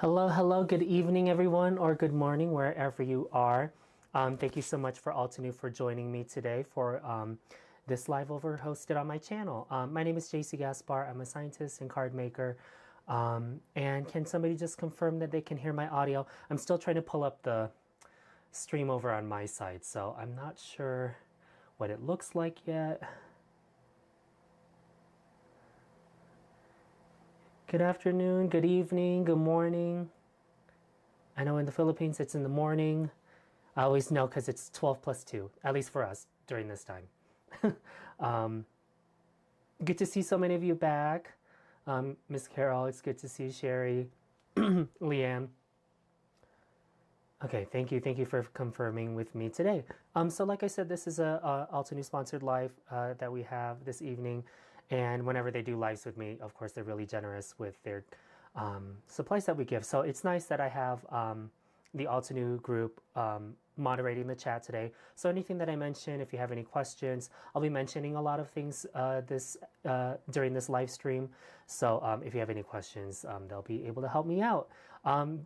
Hello, hello, good evening, everyone, or good morning, wherever you are. Thank you so much for Altenew for joining me today for this live over hosted on my channel. My name is Jaycee Gaspar. I'm a scientist and card maker. And can somebody just confirm that they can hear my audio? I'm still trying to pull up the stream over on my side, so I'm not sure what it looks like yet. Good afternoon, good evening, good morning. I know in the Philippines it's in the morning. I always know because it's 12 plus 2, at least for us during this time. Good to see so many of you back. Miss Carol, it's good to see you. Sherry, Leanne. Okay, thank you. Thank you for confirming with me today. So like I said, this is a Altenew sponsored live that we have this evening. And whenever they do lives with me, of course, they're really generous with their supplies that we give. So it's nice that I have the Altenew group moderating the chat today. So anything that I mention, if you have any questions, I'll be mentioning a lot of things during this live stream. So if you have any questions, they'll be able to help me out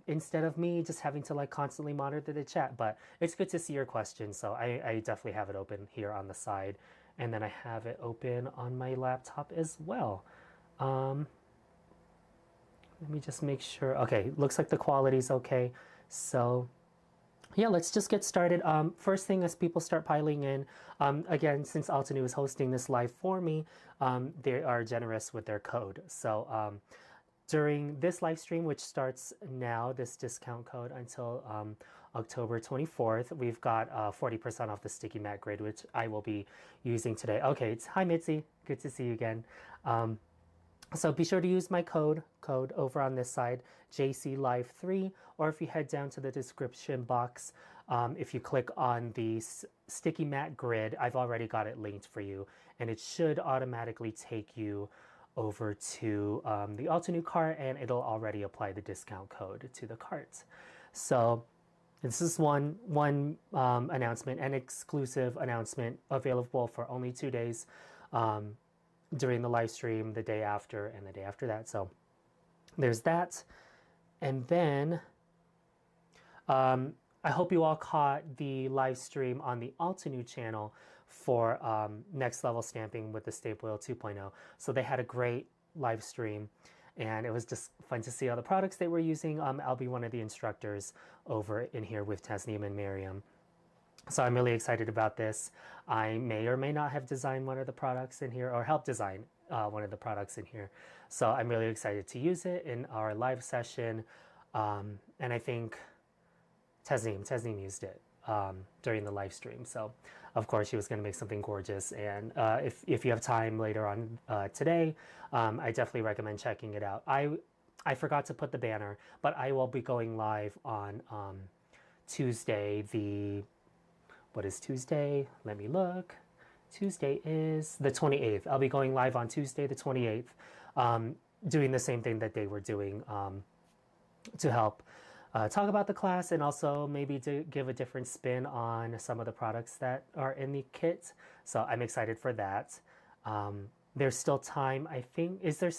instead of me just having to like constantly monitor the chat. But it's good to see your questions. So I definitely have it open here on the side. And then I have it open on my laptop as well. Let me just make sure. Okay, looks like the quality is okay. So yeah, let's just get started. First thing, as people start piling in, again, since Altenew is hosting this live for me, they are generous with their code. So during this live stream, which starts now, this discount code until October 24th, we've got 40% off the sticky mat grid, which I will be using today. Okay, hi Mitzi, good to see you again. So be sure to use my code over on this side, Jaycee Live 3, or if you head down to the description box, if you click on the sticky mat grid, I've already got it linked for you, and it should automatically take you over to the Altenew cart, and it'll already apply the discount code to the cart. So this is one announcement, an exclusive announcement available for only 2 days during the live stream, the day after, and the day after that. So there's that. And then I hope you all caught the live stream on the Altenew channel for Next Level Stamping with the Stampwheel 2.0. So they had a great live stream, and it was just fun to see all the products they were using. I'll be one of the instructors over in here with Tasneem and Miriam. So I'm really excited about this. I may or may not have designed one of the products in here or helped design one of the products in here. So I'm really excited to use it in our live session. And I think Tasneem used it during the live stream. So of course she was going to make something gorgeous. And if you have time later on today, I definitely recommend checking it out. I forgot to put the banner, but I will be going live on Tuesday, what is Tuesday? Let me look. Tuesday is the 28th. I'll be going live on Tuesday the 28th, doing the same thing that they were doing to help talk about the class, and also maybe to give a different spin on some of the products that are in the kit. So I'm excited for that. There's still time, I think. Is there...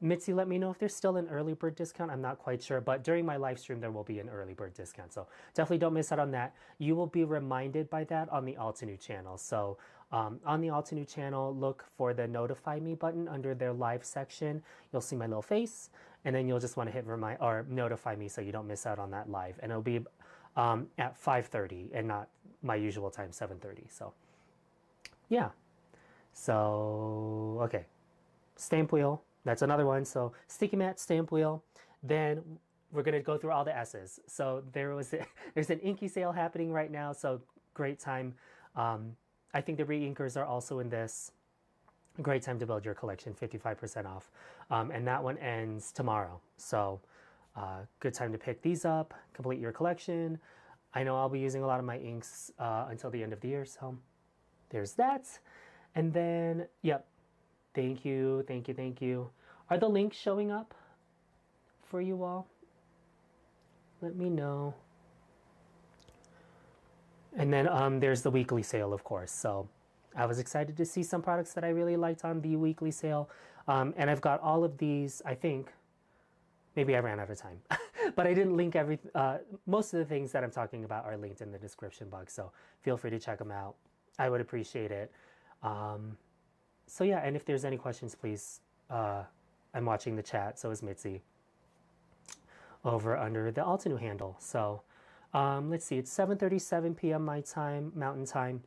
Mitzi, let me know if there's still an early bird discount. I'm not quite sure, but during my live stream, there will be an early bird discount. So definitely don't miss out on that. You will be reminded by that on the Altenew channel. So on the Altenew channel, look for the notify me button under their live section. You'll see my little face, and then you'll just want to hit remind or notify me so you don't miss out on that live. And it'll be at 5:30 and not my usual time, 7:30. So yeah. So, okay. Stampwheel. That's another one. So sticky mat, Stampwheel. Then we're going to go through all the S's. So there's an inky sale happening right now. So great time. I think the re-inkers are also in this. Great time to build your collection, 55% off. And that one ends tomorrow. So good time to pick these up, complete your collection. I know I'll be using a lot of my inks until the end of the year. So there's that. And then, yep. Thank you, thank you, thank you. Are the links showing up for you all? Let me know. And then there's the weekly sale, of course. So I was excited to see some products that I really liked on the weekly sale. And I've got all of these, I think, maybe I ran out of time. But I didn't link most of the things that I'm talking about are linked in the description box, so feel free to check them out. I would appreciate it. So yeah, and if there's any questions, please, I'm watching the chat, so is Mitzi, over under the Altenew handle. So let's see, it's 7:37 p.m. my time, Mountain Time.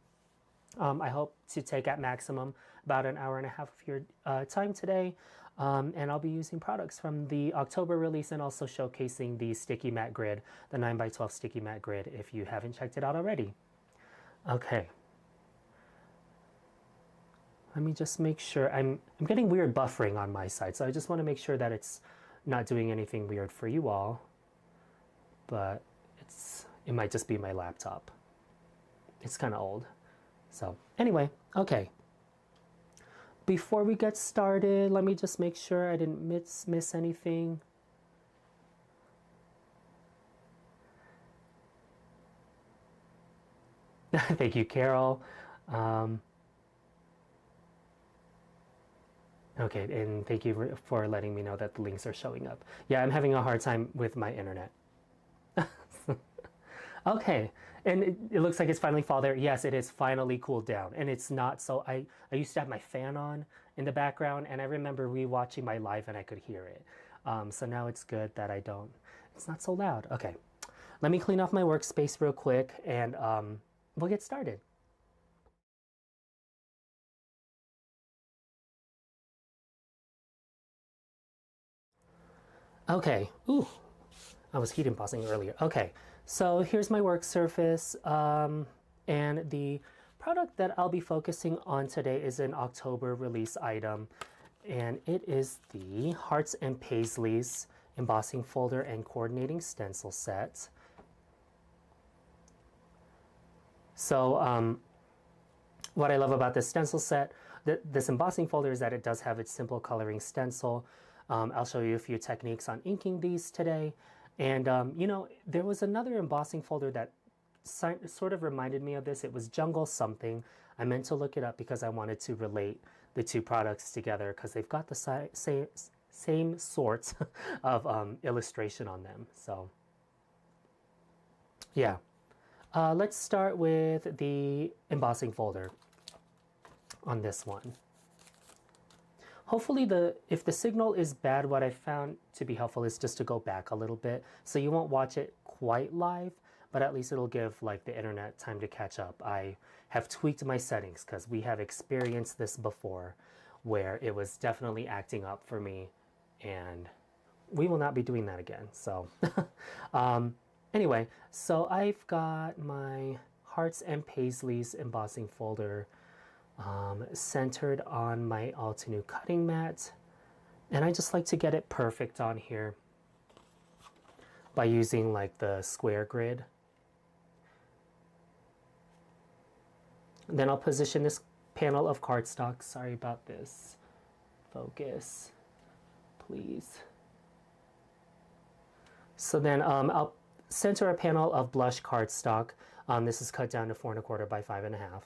I hope to take at maximum about an hour and a half of your time today. And I'll be using products from the October release and also showcasing the sticky matte grid, the 9x12 sticky matte grid, if you haven't checked it out already. Okay. Let me just make sure. I'm getting weird buffering on my side, so I just want to make sure that it's not doing anything weird for you all. But it might just be my laptop. It's kind of old. So anyway, okay. Before we get started, let me just make sure I didn't miss anything. Thank you, Carol. Okay, and thank you for letting me know that the links are showing up. Yeah, I'm having a hard time with my internet. Okay, and it looks like it's finally fall there. Yes, it is finally cooled down, and it's not so. I used to have my fan on in the background, and I remember rewatching my live and I could hear it. So now it's good that it's not so loud. Okay, let me clean off my workspace real quick, and we'll get started. Okay, ooh, I was heat embossing earlier. Okay, so here's my work surface, and the product that I'll be focusing on today is an October release item, and it is the Hearts and Paislies embossing folder and coordinating stencil set. So what I love about this stencil set, this embossing folder, is that it does have its simple coloring stencil. I'll show you a few techniques on inking these today. And, you know, there was another embossing folder that sort of reminded me of this. It was Jungle something. I meant to look it up because I wanted to relate the two products together because they've got the same sorts of illustration on them. So, yeah. Let's start with the embossing folder on this one. Hopefully if the signal is bad, what I found to be helpful is just to go back a little bit. So you won't watch it quite live, but at least it'll give like the internet time to catch up. I have tweaked my settings because we have experienced this before where it was definitely acting up for me, and we will not be doing that again. So anyway, so I've got my Hearts and Paislies embossing folder centered on my Altenew cutting mat, and I just like to get it perfect on here by using like the square grid. And then I'll position this panel of cardstock. Sorry about this. Focus, please. So then I'll center a panel of blush cardstock. This is cut down to 4 1/4 by 5 1/2.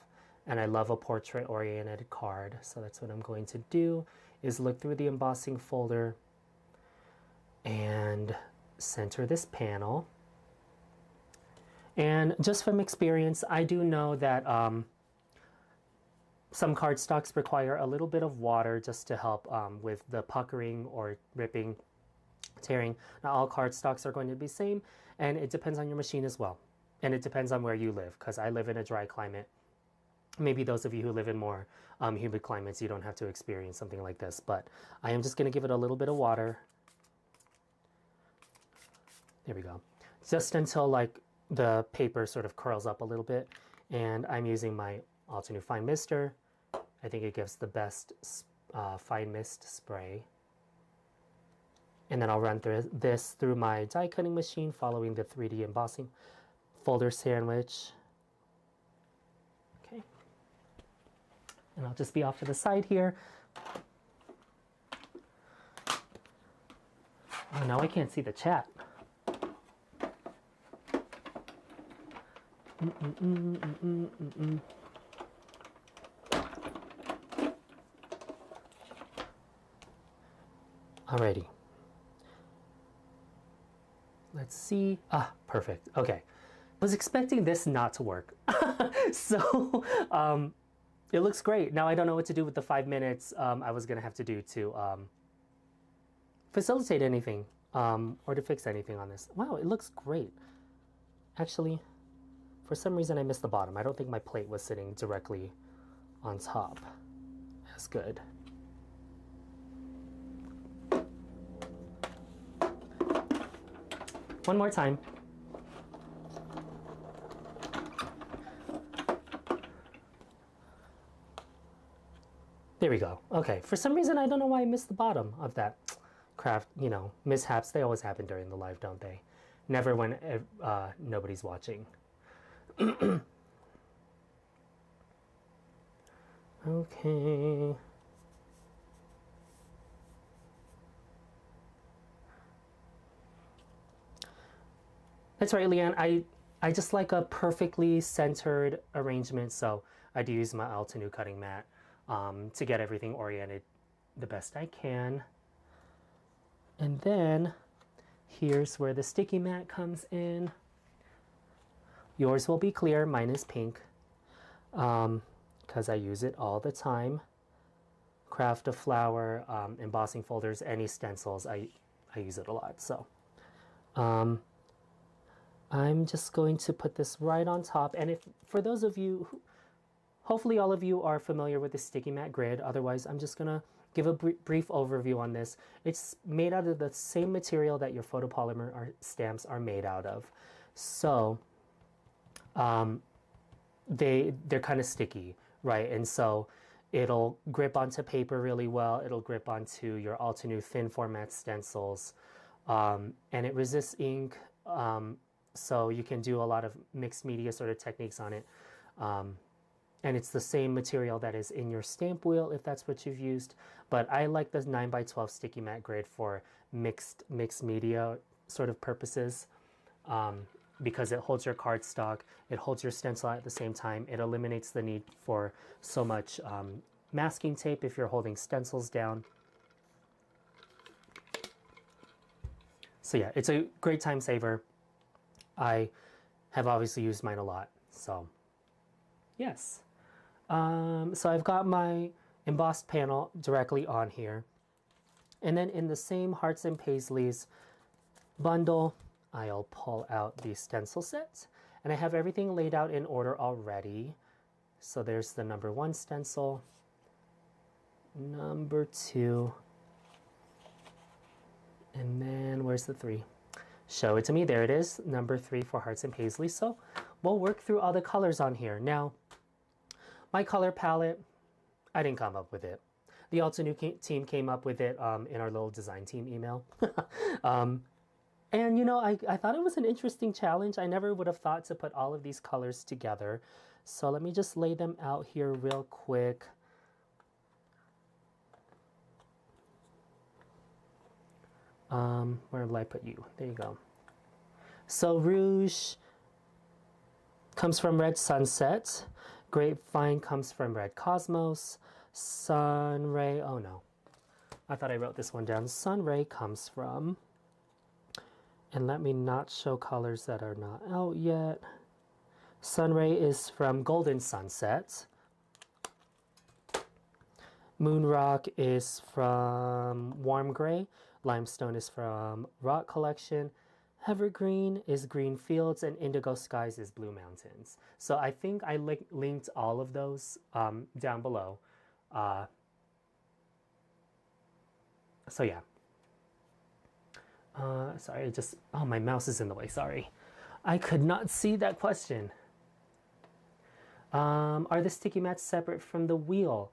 And I love a portrait-oriented card, so that's what I'm going to do, is look through the embossing folder and center this panel. And just from experience, I do know that some cardstocks require a little bit of water just to help with the puckering or ripping, tearing. Not all cardstocks are going to be the same, and it depends on your machine as well. And it depends on where you live, because I live in a dry climate. Maybe those of you who live in more humid climates, you don't have to experience something like this, but I am just going to give it a little bit of water. There we go. Just until like the paper sort of curls up a little bit, and I'm using my Altenew Fine Mister. I think it gives the best fine mist spray. And then I'll run this through my die cutting machine following the 3D embossing folder sandwich. And I'll just be off to the side here. Oh, now I can't see the chat. Alrighty. let's see. Ah, perfect. Okay. I was expecting this not to work. So it looks great. Now I don't know what to do with the 5 minutes I was going to have to do to facilitate anything or to fix anything on this. Wow, it looks great. Actually, for some reason I missed the bottom. I don't think my plate was sitting directly on top. That's good. One more time. There we go. Okay, for some reason I don't know why I missed the bottom of that craft, you know, mishaps. They always happen during the live, don't they? Never when nobody's watching. Okay. That's right, Leanne. I just like a perfectly centered arrangement, so I do use my Altenew cutting mat to get everything oriented the best I can. And then here's where the sticky mat comes in. Yours will be clear, mine is pink, because I use it all the time. Craft a flower, embossing folders, any stencils, I use it a lot. So I'm just going to put this right on top. And if for those of you, hopefully all of you are familiar with the sticky mat grid. Otherwise, I'm just gonna give a brief overview on this. It's made out of the same material that your photopolymer stamps are made out of. So they're kind of sticky, right? And so it'll grip onto paper really well. It'll grip onto your Altenew thin format stencils, and it resists ink. So you can do a lot of mixed media sort of techniques on it. And it's the same material that is in your stamp wheel if that's what you've used. But I like the 9x12 sticky mat grid for mixed media sort of purposes, because it holds your cardstock, it holds your stencil at the same time. It eliminates the need for so much masking tape if you're holding stencils down. So yeah, it's a great time saver. I have obviously used mine a lot, so yes. So I've got my embossed panel directly on here. And then in the same Hearts and Paisleys bundle, I'll pull out the stencil set. And I have everything laid out in order already. So there's the number 1 stencil, number 2, and then where's the 3? Show it to me. There it is, number 3 for Hearts and Paisleys. So we'll work through all the colors on here. Now, my color palette, I didn't come up with it. The Altenew team came up with it in our little design team email. And you know, I thought it was an interesting challenge. I never would have thought to put all of these colors together. So let me just lay them out here real quick. Where will I put you? There you go. So Rouge comes from Red Sunset. Grapevine comes from Red Cosmos. Sunray, oh no. I thought I wrote this one down. Sunray comes from, and let me not show colors that are not out yet. Sunray is from Golden Sunset. Moonrock is from Warm Gray. Limestone is from Rock Collection. Evergreen is Green Fields, and Indigo Skies is Blue Mountains. So I think I linked all of those down below. So yeah. Sorry, oh, my mouse is in the way, sorry. I could not see that question. Are the sticky mats separate from the wheel?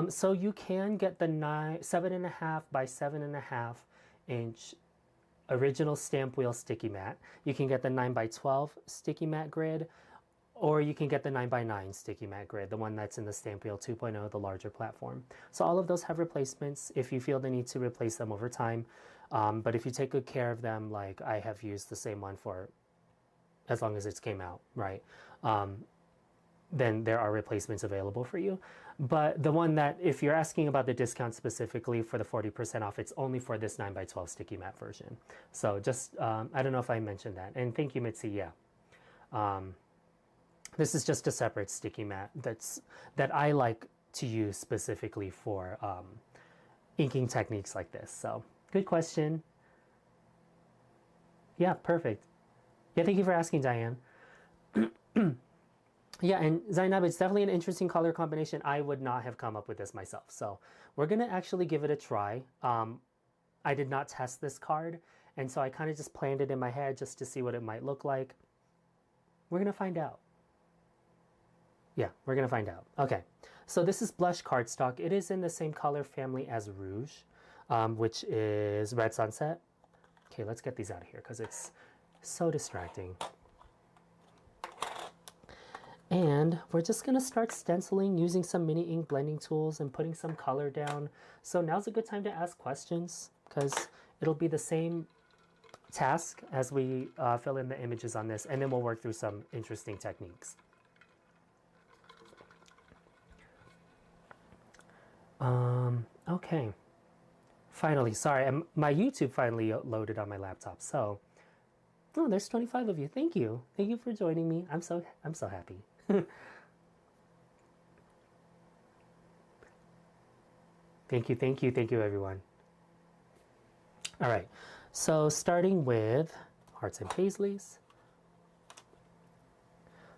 So you can get the 7.5 by 7.5 inch original stamp wheel sticky mat. You can get the 9x12 sticky mat grid, or you can get the 9x9 sticky mat grid, the one that's in the Stampwheel 2.0, the larger platform. So all of those have replacements if you feel the need to replace them over time. But if you take good care of them, like I have used the same one for as long as it's came out, right? then there are replacements available for you. But the one that, if you're asking about the discount specifically for the 40% off, it's only for this 9x12 sticky mat version. So just, I don't know if I mentioned that. And thank you, Mitzi. Yeah. This is just a separate sticky mat that I like to use specifically for inking techniques like this. So good question. Yeah, perfect. Yeah, thank you for asking, Diane. Yeah, and Zainab, it's definitely an interesting color combination. I would not have come up with this myself. So we're going to actually give it a try. I did not test this card, and so I kind of just planned it in my head just to see what it might look like. We're going to find out. Yeah, we're going to find out. Okay, so this is blush cardstock. It is in the same color family as Rouge, which is Red Sunset. Okay, let's get these out of here because it's so distracting. And we're just going to start stenciling using some mini ink blending tools and putting some color down. So now's a good time to ask questions because it'll be the same task as we fill in the images on this, and then we'll work through some interesting techniques. Okay. Finally, sorry, my YouTube finally loaded on my laptop. So, oh, there's 25 of you. Thank you. Thank you for joining me. I'm so happy. Thank you, everyone. All right, so starting with Hearts and Paisleys,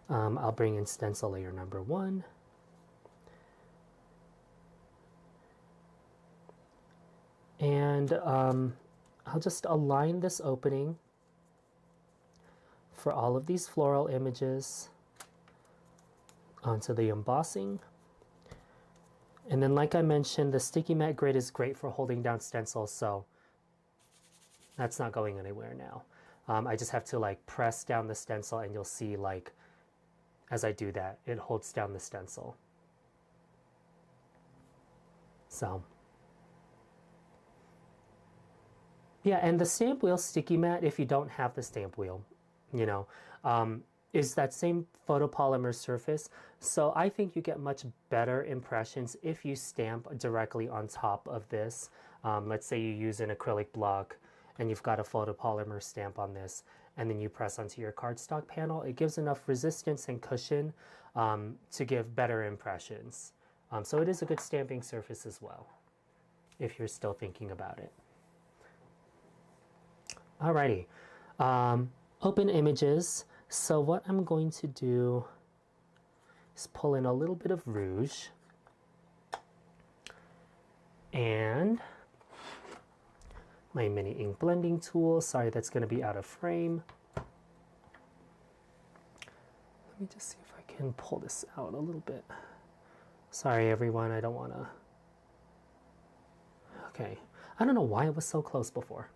I'll bring in stencil layer number 1. And I'll just align this opening for all of these floral images onto the embossing. And then, like I mentioned, the sticky mat grid is great for holding down stencils, so that's not going anywhere now. I just have to like press down the stencil, and you'll see like as I do that, it holds down the stencil. So yeah, and the stamp wheel sticky mat, if you don't have the stamp wheel, you know, is that same photopolymer surface. So I think you get much better impressions if you stamp directly on top of this. Let's say you use an acrylic block and you've got a photopolymer stamp on this, and then you press onto your cardstock panel. It gives enough resistance and cushion to give better impressions. So it is a good stamping surface as well, if you're still thinking about it. Alrighty, open images. So what I'm going to do is pull in a little bit of Rouge and my mini ink blending tool. Sorry, that's going to be out of frame. Let me just see if I can pull this out a little bit. Sorry, everyone, I don't want to. Okay, I don't know why it was so close before.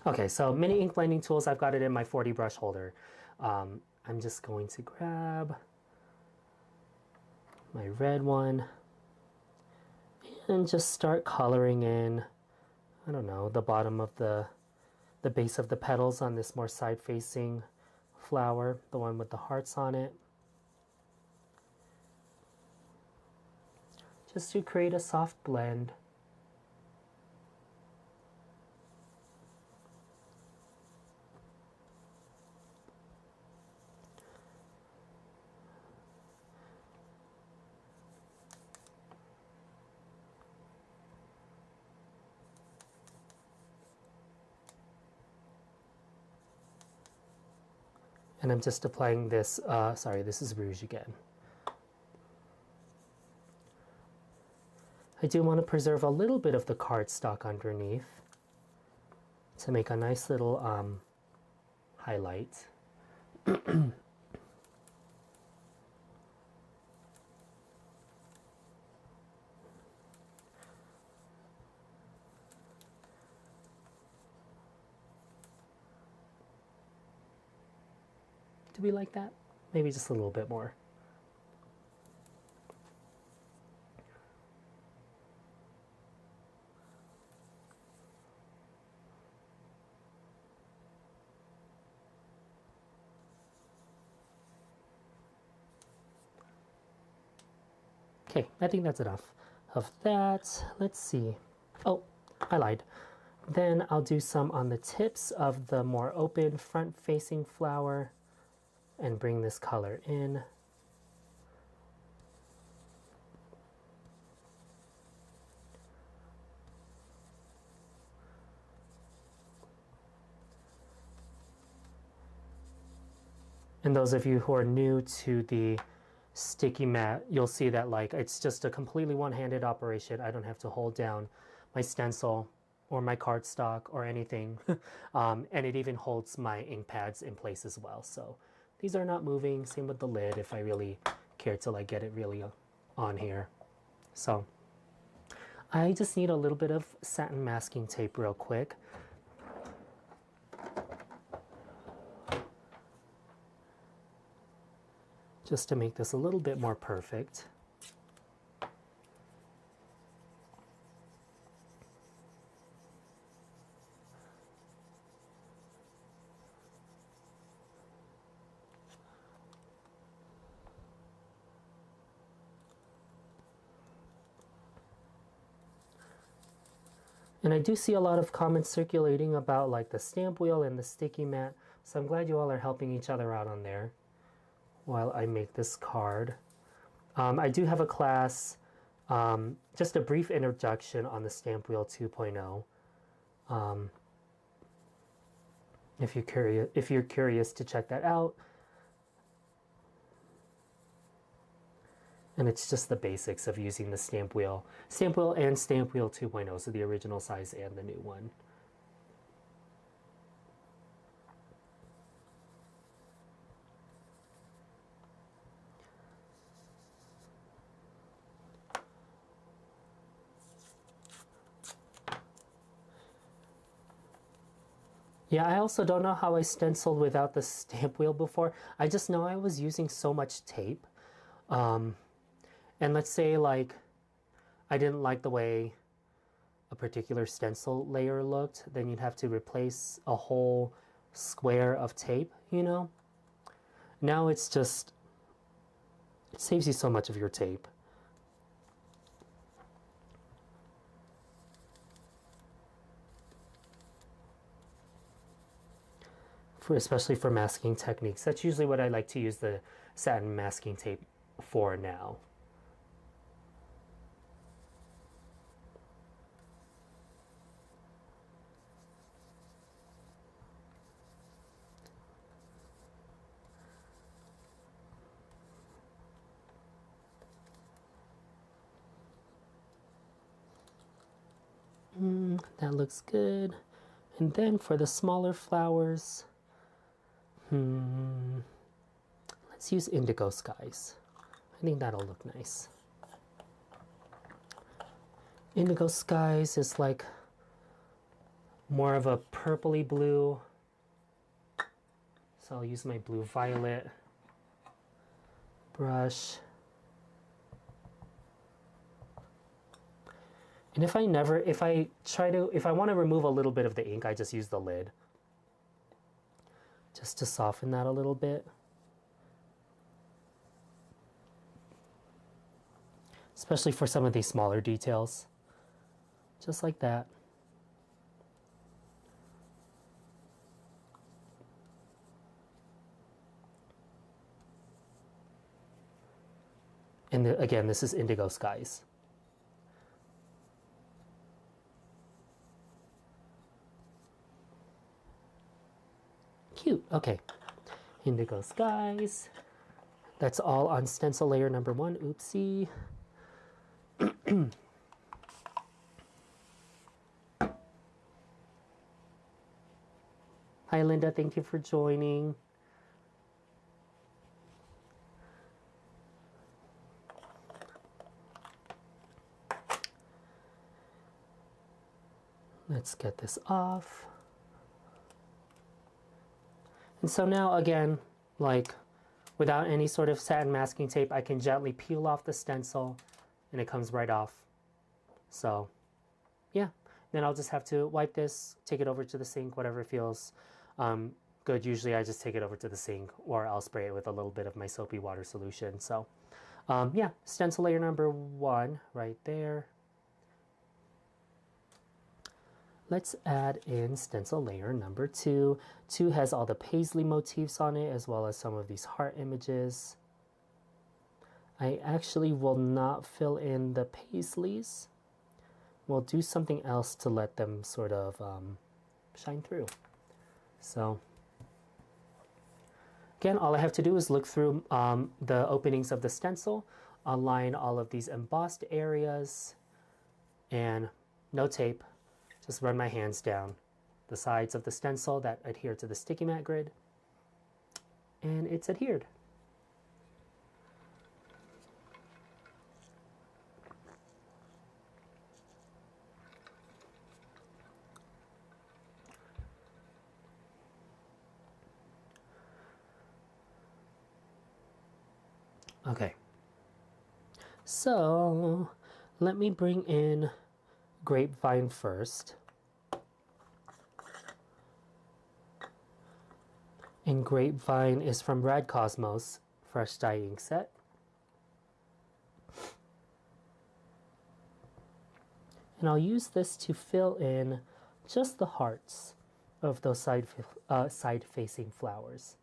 Okay, so mini ink blending tools, I've got it in my 40 brush holder. I'm just going to grab my red one and just start coloring in, I don't know, the bottom of the base of the petals on this more side-facing flower, the one with the hearts on it. Just to create a soft blend. And I'm just applying this, sorry, this is Rouge again. I do want to preserve a little bit of the cardstock underneath to make a nice little highlight. Do we like that? Maybe just a little bit more. Okay, I think that's enough of that. Let's see. Oh, I lied. Then I'll do some on the tips of the more open front-facing flower and bring this color in. And those of you who are new to the sticky mat, you'll see that like it's just a completely one-handed operation. I don't have to hold down my stencil or my cardstock or anything. And it even holds my ink pads in place as well. So these are not moving. Same with the lid if I really care to like get it really on here. So I just need a little bit of satin masking tape real quick. Just to make this a little bit more perfect. And I do see a lot of comments circulating about like the stamp wheel and the sticky mat. So I'm glad you all are helping each other out on there while I make this card. I do have a class, just a brief introduction on the Stampwheel 2.0. If you're curious to check that out. And it's just the basics of using the Stampwheel and Stampwheel 2.0, so the original size and the new one. Yeah, I also don't know how I stenciled without the stamp wheel before. I just know I was using so much tape. And let's say like I didn't like the way a particular stencil layer looked, then you'd have to replace a whole square of tape, you know? Now it's just, it saves you so much of your tape. Especially for masking techniques. That's usually what I like to use the satin masking tape for now. That looks good. And then for the smaller flowers, let's use Indigo Skies. I think that'll look nice. Indigo Skies is like more of a purpley blue. So I'll use my blue violet brush. And if I want to remove a little bit of the ink, I just use the lid. Just to soften that a little bit. Especially for some of these smaller details. Just like that. And again, this is Indigo Skies. Cute. Okay. Indigo Skies. That's all on stencil layer number 1. Oopsie. Hi, Linda. Thank you for joining. Let's get this off. And so now again, like without any sort of satin masking tape, I can gently peel off the stencil and it comes right off. So yeah, then I'll just have to wipe this, take it over to the sink, whatever feels good. Usually I just take it over to the sink or I'll spray it with a little bit of my soapy water solution. So Yeah, stencil layer number 1 right there. Let's add in stencil layer number 2. 2 has all the paisley motifs on it, as well as some of these heart images. I actually will not fill in the paisleys. We'll do something else to let them sort of shine through. So again, all I have to do is look through the openings of the stencil, align all of these embossed areas, and no tape. Just run my hands down the sides of the stencil that adhere to the sticky mat grid, and it's adhered. Okay, so let me bring in Grapevine first. And Grapevine is from Rad Cosmos Fresh Dye Ink Set. And I'll use this to fill in just the hearts of those side-facing flowers.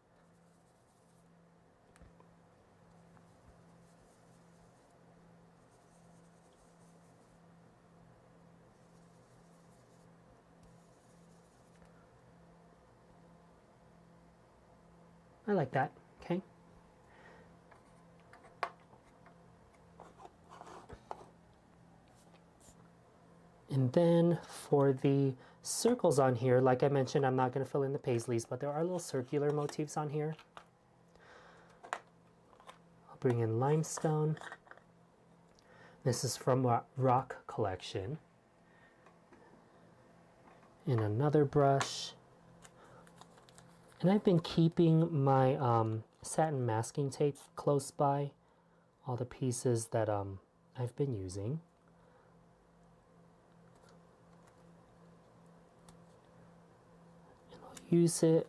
I like that, okay? And then for the circles on here, like I mentioned, I'm not going to fill in the paisleys, but there are little circular motifs on here. I'll bring in limestone. This is from Rock Collection. And another brush. And I've been keeping my satin masking tape close by, all the pieces that I've been using. And I'll use it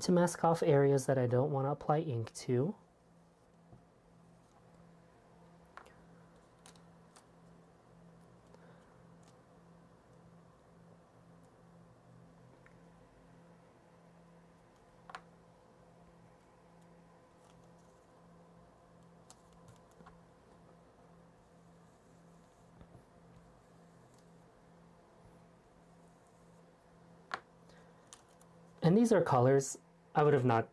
to mask off areas that I don't want to apply ink to. And these are colors I would have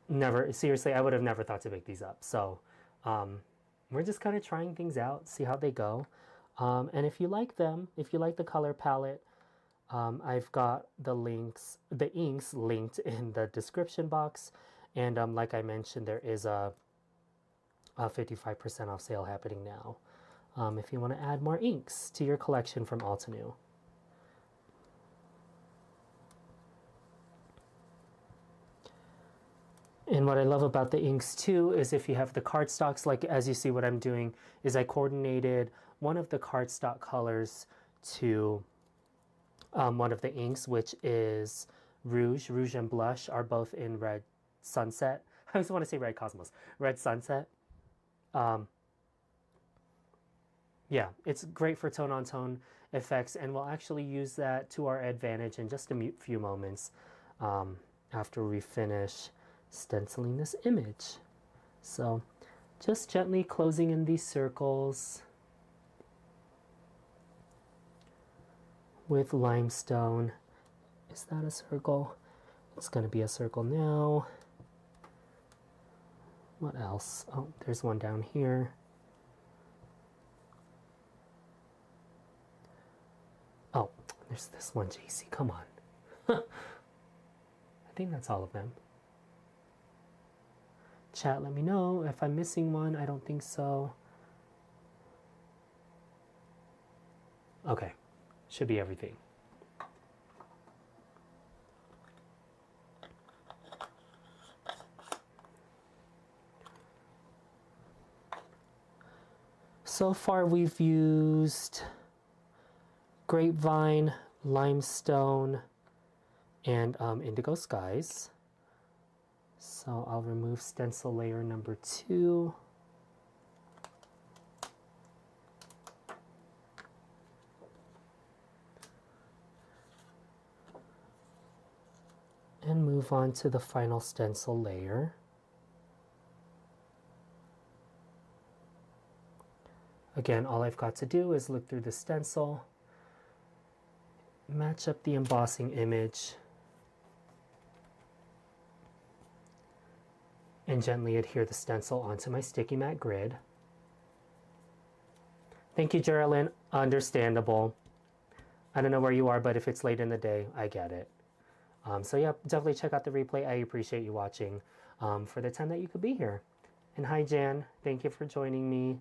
seriously, I would have never thought to pick these up. So we're just kind of trying things out, see how they go. And if you like them, if you like the color palette, I've got the inks linked in the description box. And like I mentioned, there is a 55% off sale happening now. If you want to add more inks to your collection from Altenew. And what I love about the inks too is if you have the cardstocks, like as you see what I'm doing, is I coordinated one of the cardstock colors to one of the inks, which is Rouge. Rouge and Blush are both in Red Sunset. I always want to say Red Cosmos. Red Sunset. Yeah, it's great for tone-on-tone effects, and we'll actually use that to our advantage in just a few moments after we finish stenciling this image. So just gently closing in these circles with limestone. Is that a circle? It's going to be a circle now. What else? Oh, there's one down here. Oh, there's this one, Jaycee. Come on. I think that's all of them. Chat, let me know if I'm missing one. I don't think so. Okay, should be everything. So far we've used Grapevine, Limestone, and Indigo Skies. So I'll remove stencil layer number 2. move on to the final stencil layer. Again, all I've got to do is look through the stencil, match up the embossing image, and gently adhere the stencil onto my sticky mat grid. Thank you, Geraldine. Understandable. I don't know where you are, but if it's late in the day, I get it. So yeah, definitely check out the replay. I appreciate you watching for the time that you could be here. And hi, Jan. Thank you for joining me.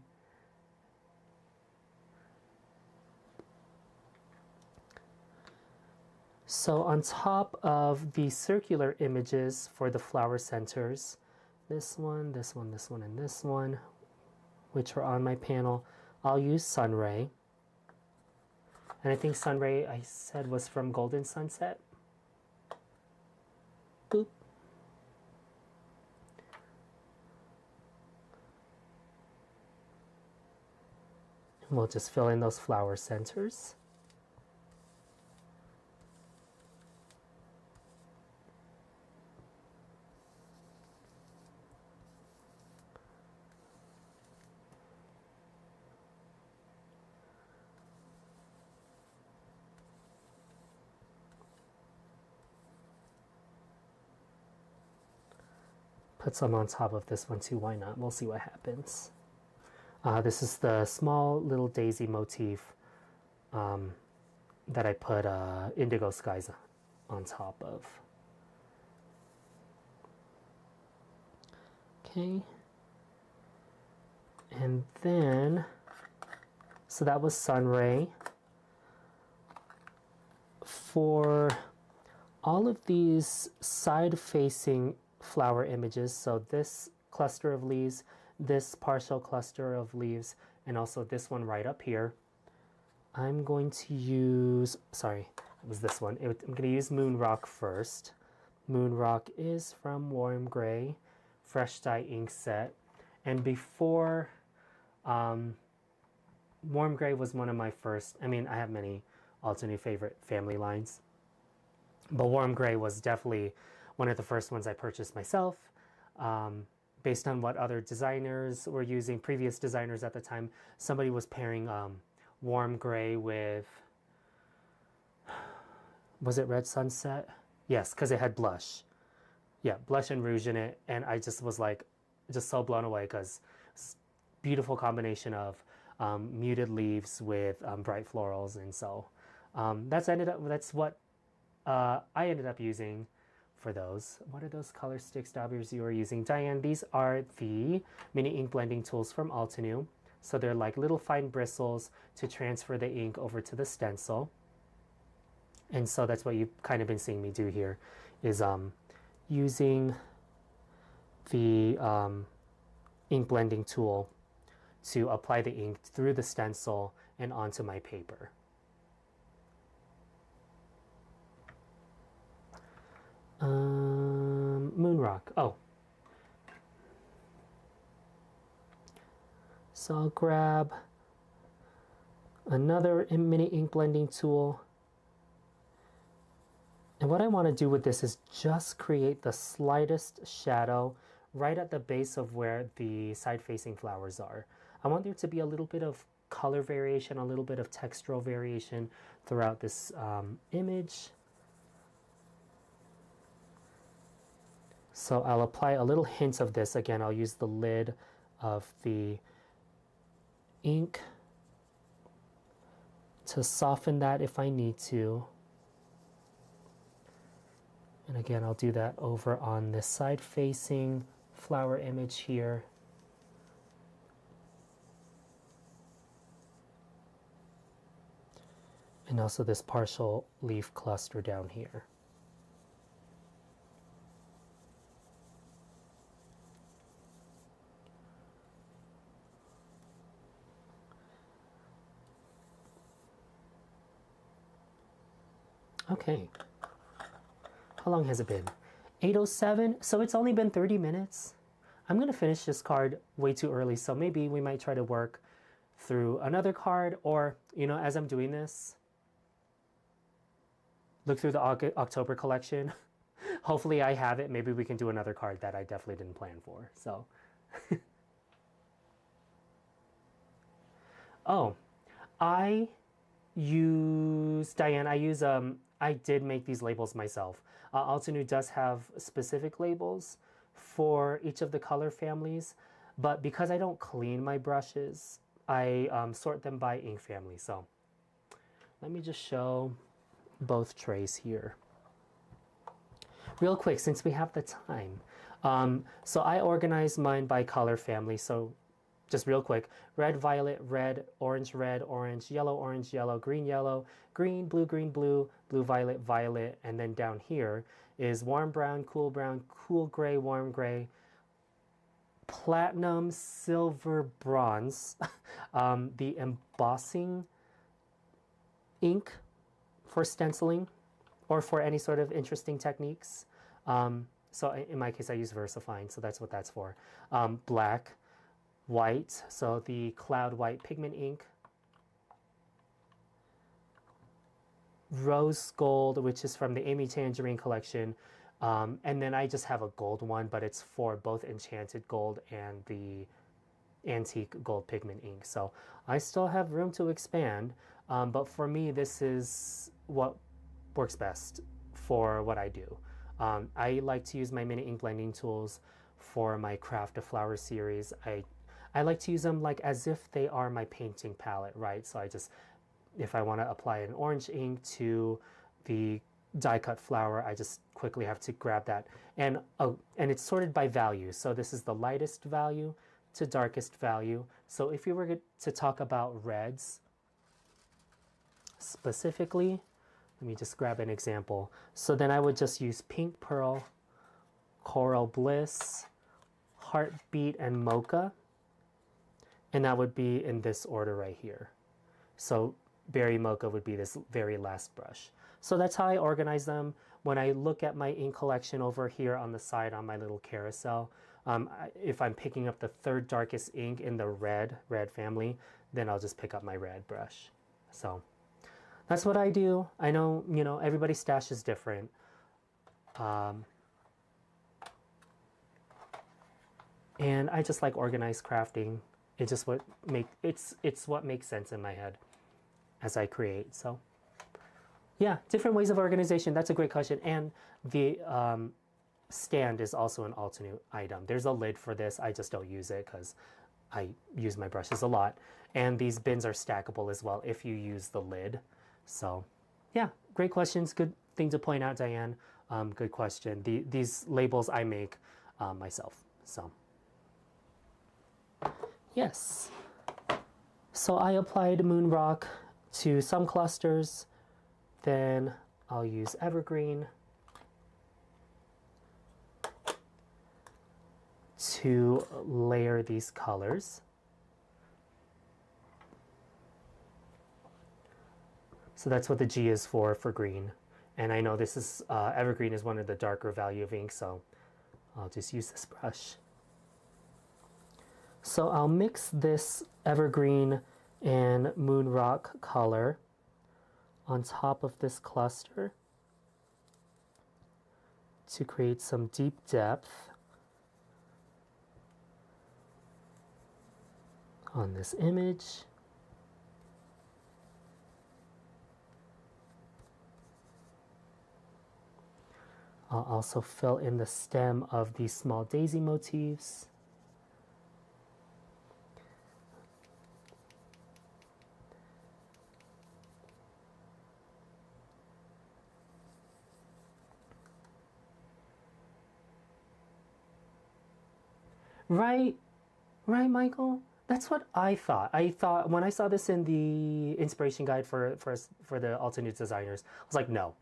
So on top of the circular images for the flower centers, this one, this one, this one, and this one, which are on my panel, I'll use Sunray. And I think Sunray, I said, was from Golden Sunset. Boop. And we'll just fill in those flower centers. Put some on top of this one too, why not? We'll see what happens. This is the small little daisy motif that I put Indigo Skies on top of. Okay. And then, so that was Sunray. For all of these side-facing flower images, so this cluster of leaves, this partial cluster of leaves, and also this one right up here, I'm going to use, sorry, it was this one. I'm going to use Moon Rock first. Moon Rock is from Warm Gray, Fresh Dye ink set. And before, Warm Gray was one of my first, I mean, I have many Altenew favorite family lines, but Warm Gray was definitely one of the first ones I purchased myself, based on what other designers were using, previous designers at the time. Somebody was pairing Warm Gray with, was it Red Sunset? Yes, because it had blush. Yeah, blush and rouge in it, and I just was like, just so blown away because it's a beautiful combination of muted leaves with bright florals, and so that's what I ended up using for those. What are those color sticks, dabbers you are using? Diane, these are the mini ink blending tools from Altenew. So they're like little fine bristles to transfer the ink over to the stencil. And so that's what you've kind of been seeing me do here, is using the ink blending tool to apply the ink through the stencil and onto my paper. Moon Rock. Oh. So I'll grab another mini ink blending tool. And what I want to do with this is just create the slightest shadow right at the base of where the side-facing flowers are. I want there to be a little bit of color variation, a little bit of textural variation throughout this image. So I'll apply a little hint of this. Again, I'll use the lid of the ink to soften that if I need to. And again, I'll do that over on this side-facing flower image here. And also this partial leaf cluster down here. Okay. How long has it been? 8:07, so it's only been 30 minutes. I'm gonna finish this card way too early, so maybe we might try to work through another card, or, you know, as I'm doing this, look through the October collection Hopefully I have it. Maybe we can do another card that I definitely didn't plan for. So, oh, I Diane, I did make these labels myself. Altenew does have specific labels for each of the color families, but because I don't clean my brushes, I sort them by ink family. So let me just show both trays here. Real quick, since we have the time. So I organized mine by color family. So just real quick, red, violet, red, orange, yellow, green, blue, violet, violet, and then down here is warm brown, cool gray, warm gray, platinum, silver, bronze, the embossing ink for stenciling or for any sort of interesting techniques. So in my case, I use VersaFine, so that's what that's for. Black, white, so the cloud white pigment ink, rose gold, which is from the Amy Tangerine collection, and then I just have a gold one, but it's for both enchanted gold and the antique gold pigment ink. So I still have room to expand, but for me this is what works best for what I do. I like to use my mini ink blending tools for my Craft a Flower series. I like to use them like as if they are my painting palette, right? So I just, if I want to apply an orange ink to the die cut flower, I just quickly have to grab that. And it's sorted by value. So this is the lightest value to darkest value. So if you were to talk about reds specifically, let me just grab an example. So then I would just use Pink Pearl, Coral Bliss, Heartbeat, and Mocha. And that would be in this order right here. So Berry Mocha would be this very last brush. So that's how I organize them. When I look at my ink collection over here on the side on my little carousel, if I'm picking up the third darkest ink in the red family, then I'll just pick up my red brush. So that's what I do. I know, you know, everybody's stash is different. And I just like organized crafting. It's what makes sense in my head as I create. So yeah, different ways of organization. That's a great question. And the stand is also an Altenew item. There's a lid for this. I just don't use it because I use my brushes a lot. And these bins are stackable as well if you use the lid. So yeah, great questions. Good thing to point out, Diane. Good question. These labels I make myself. So yes. So I applied Moon Rock to some clusters. Then I'll use Evergreen to layer these colors. So that's what the G is for green. And I know this is, Evergreen is one of the darker value of ink, so I'll just use this brush. So I'll mix this Evergreen and Moon Rock color on top of this cluster to create some deep depth on this image. I'll also fill in the stem of these small daisy motifs. Right, Michael? That's what I thought. I thought when I saw this in the inspiration guide for the Altenew designers, I was like, no,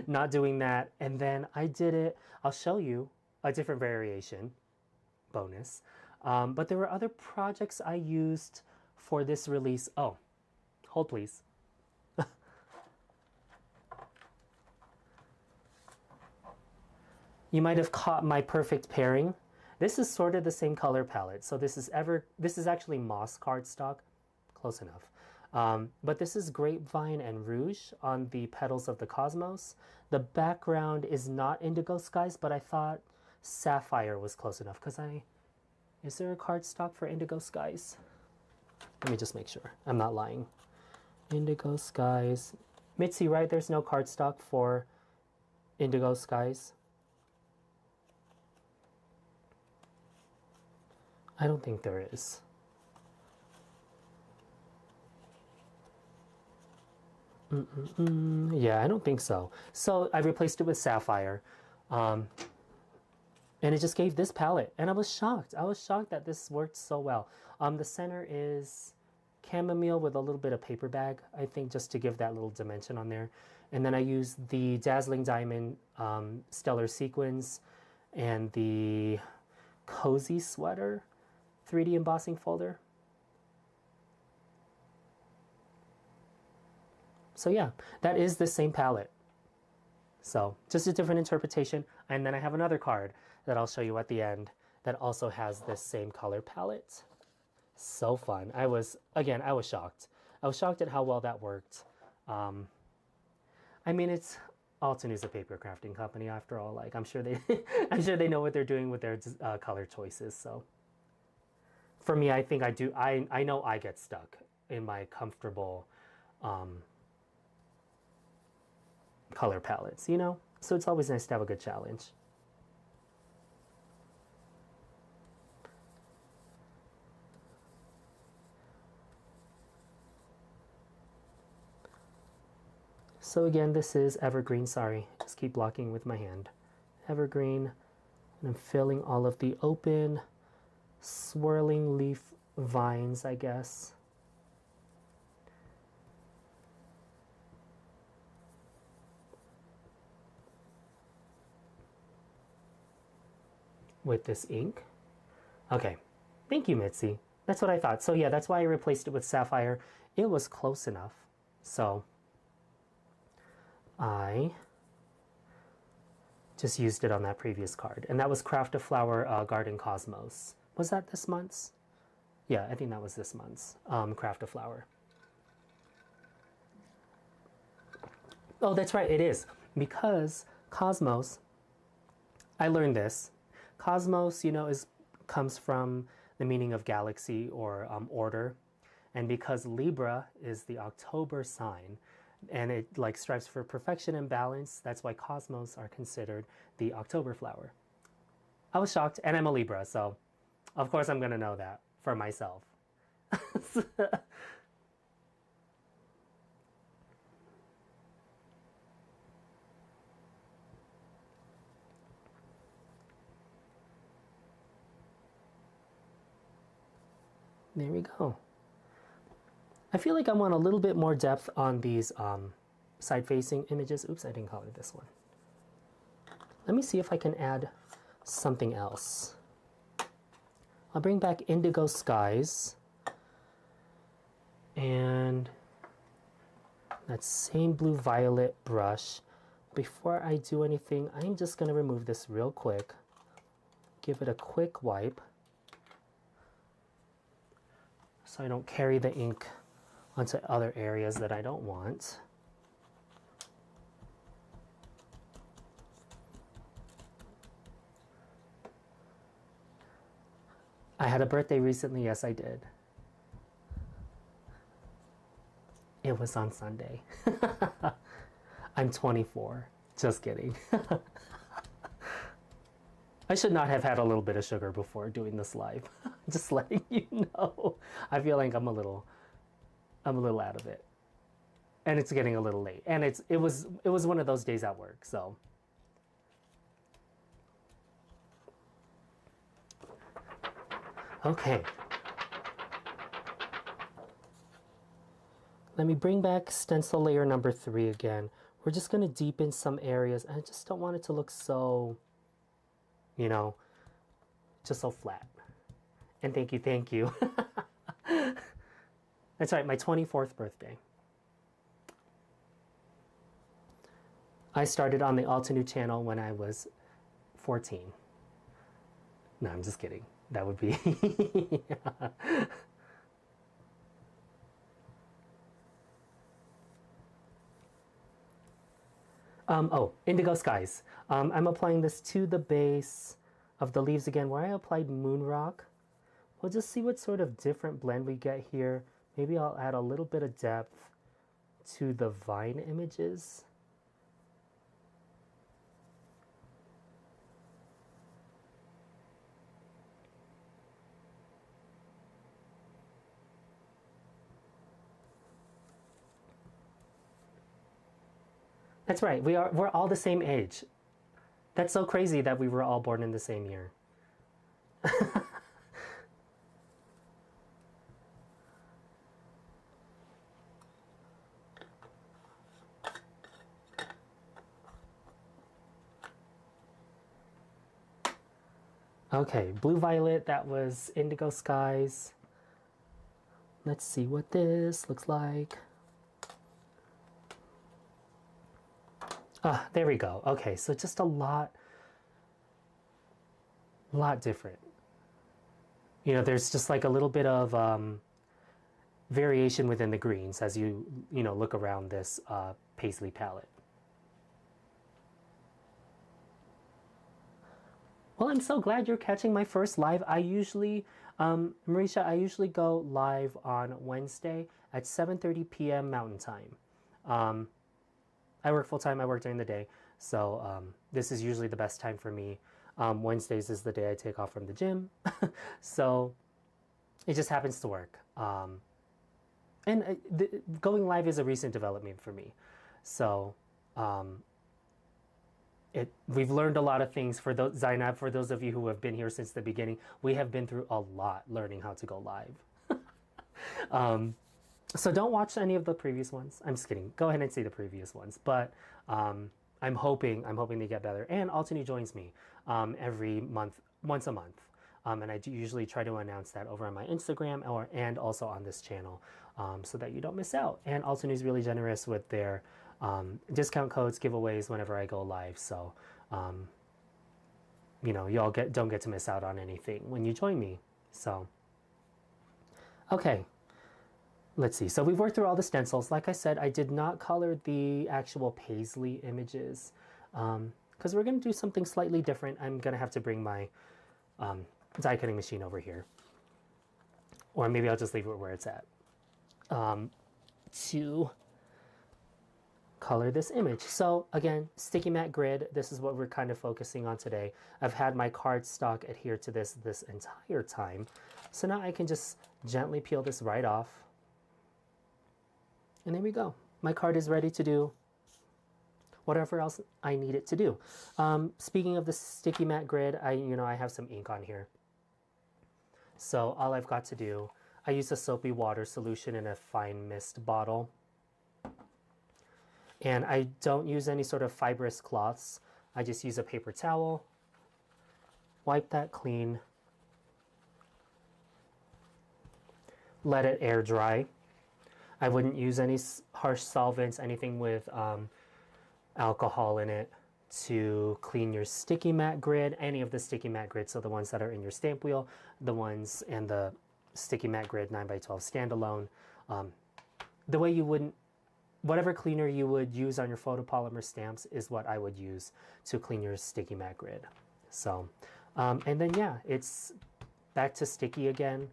not doing that. And then I did it. I'll show you a different variation, bonus. But there were other projects I used for this release. Oh, hold please. You might have caught my perfect pairing. This is sort of the same color palette. So this is actually Moss cardstock, close enough. But this is Grapevine and Rouge on the petals of the Cosmos. The background is not Indigo Skies, but I thought Sapphire was close enough because is there a cardstock for Indigo Skies? Let me just make sure. I'm not lying. Indigo Skies. Mitzi, right? There's no cardstock for Indigo Skies. I don't think there is. Yeah, I don't think so. So I replaced it with Sapphire. And it just gave this palette. And I was shocked. I was shocked that this worked so well. The center is chamomile with a little bit of paper bag, I think, just to give that little dimension on there. And then I used the Dazzling Diamond Stellar Sequins and the Cozy Sweater 3D embossing folder. So yeah, that is the same palette. So just a different interpretation. And then I have another card that I'll show you at the end that also has this same color palette. So fun. I was shocked. I was shocked at how well that worked. I mean, it's Altenew's a paper crafting company after all. Like, I'm sure they, I'm sure they know what they're doing with their color choices. So for me, I think I do. I know I get stuck in my comfortable color palettes, you know? So it's always nice to have a good challenge. So again, this is Evergreen, sorry, just keep blocking with my hand. Evergreen, and I'm filling all of the open, swirling leaf vines, I guess. With this ink. Okay, thank you, Mitzi. That's what I thought. So yeah, that's why I replaced it with Sapphire. It was close enough. So I just used it on that previous card. And that was Craft a Flower Garden Cosmos. Was that this month's? Yeah, I think that was this month's Craft a Flower. Oh, that's right, it is. Because Cosmos, I learned this. Cosmos, you know, comes from the meaning of galaxy or order. And because Libra is the October sign, and it like strives for perfection and balance, that's why Cosmos are considered the October flower. I was shocked, and I'm a Libra, so of course I'm gonna know that for myself. There we go. I feel like I want a little bit more depth on these side-facing images. Oops, I didn't color this one. Let me see if I can add something else. I'll bring back Indigo Skies. And that same blue-violet brush. Before I do anything, I'm just going to remove this real quick. Give it a quick wipe, so I don't carry the ink onto other areas that I don't want. I had a birthday recently, yes I did. It was on Sunday. I'm 24, just kidding. I should not have had a little bit of sugar before doing this live. Just letting you know. I feel like I'm a little out of it. And it's getting a little late. And it was one of those days at work, so. Okay. Let me bring back stencil layer number 3 again. We're just gonna deepen some areas. I just don't want it to look so, you know, just so flat. And thank you. That's right, my 24th birthday. I started on the Altenew channel when I was 14. No, I'm just kidding. That would be... Oh, Indigo Skies. I'm applying this to the base of the leaves again where I applied Moon Rock. We'll just see what sort of different blend we get here. Maybe I'll add a little bit of depth to the vine images. That's right. We're all the same age. That's so crazy that we were all born in the same year. Okay, blue violet, that was Indigo Skies. Let's see what this looks like. Ah, there we go. Okay, so just a lot different. You know, there's just like a little bit of variation within the greens as you know, look around this Paisley palette. Well, I'm so glad you're catching my first live. I usually, Marisha, I usually go live on Wednesday at 7:30 p.m. Mountain Time. I work full time, I work during the day, so this is usually the best time for me. Wednesdays is the day I take off from the gym, so it just happens to work. And going live is a recent development for me. So we've learned a lot of things for those, Zainab, for those of you who have been here since the beginning. We have been through a lot learning how to go live. So don't watch any of the previous ones. I'm just kidding. Go ahead and see the previous ones. But I'm hoping they get better. And Altenew joins me every month, once a month. And I do usually try to announce that over on my Instagram and also on this channel so that you don't miss out. And Altenew is really generous with their discount codes, giveaways whenever I go live. So, you know, y'all don't get to miss out on anything when you join me. So, okay. Let's see. So we've worked through all the stencils. Like I said, I did not color the actual Paisley images because we're going to do something slightly different. I'm going to have to bring my die cutting machine over here. Or maybe I'll just leave it where it's at to color this image. So again, sticky matte grid. This is what we're kind of focusing on today. I've had my cardstock adhere to this entire time. So now I can just gently peel this right off. And there we go. My card is ready to do whatever else I need it to do. Speaking of the sticky matte grid, I have some ink on here. So all I've got to do, I use a soapy water solution in a fine mist bottle. And I don't use any sort of fibrous cloths. I just use a paper towel. Wipe that clean. Let it air dry. I wouldn't use any harsh solvents, anything with alcohol in it to clean your sticky matte grid, any of the sticky matte grids, so the ones that are in your Stampwheel, the ones and the sticky matte grid 9x12 standalone. The way you wouldn't, whatever cleaner you would use on your photopolymer stamps is what I would use to clean your sticky matte grid. So, and then yeah, it's back to sticky again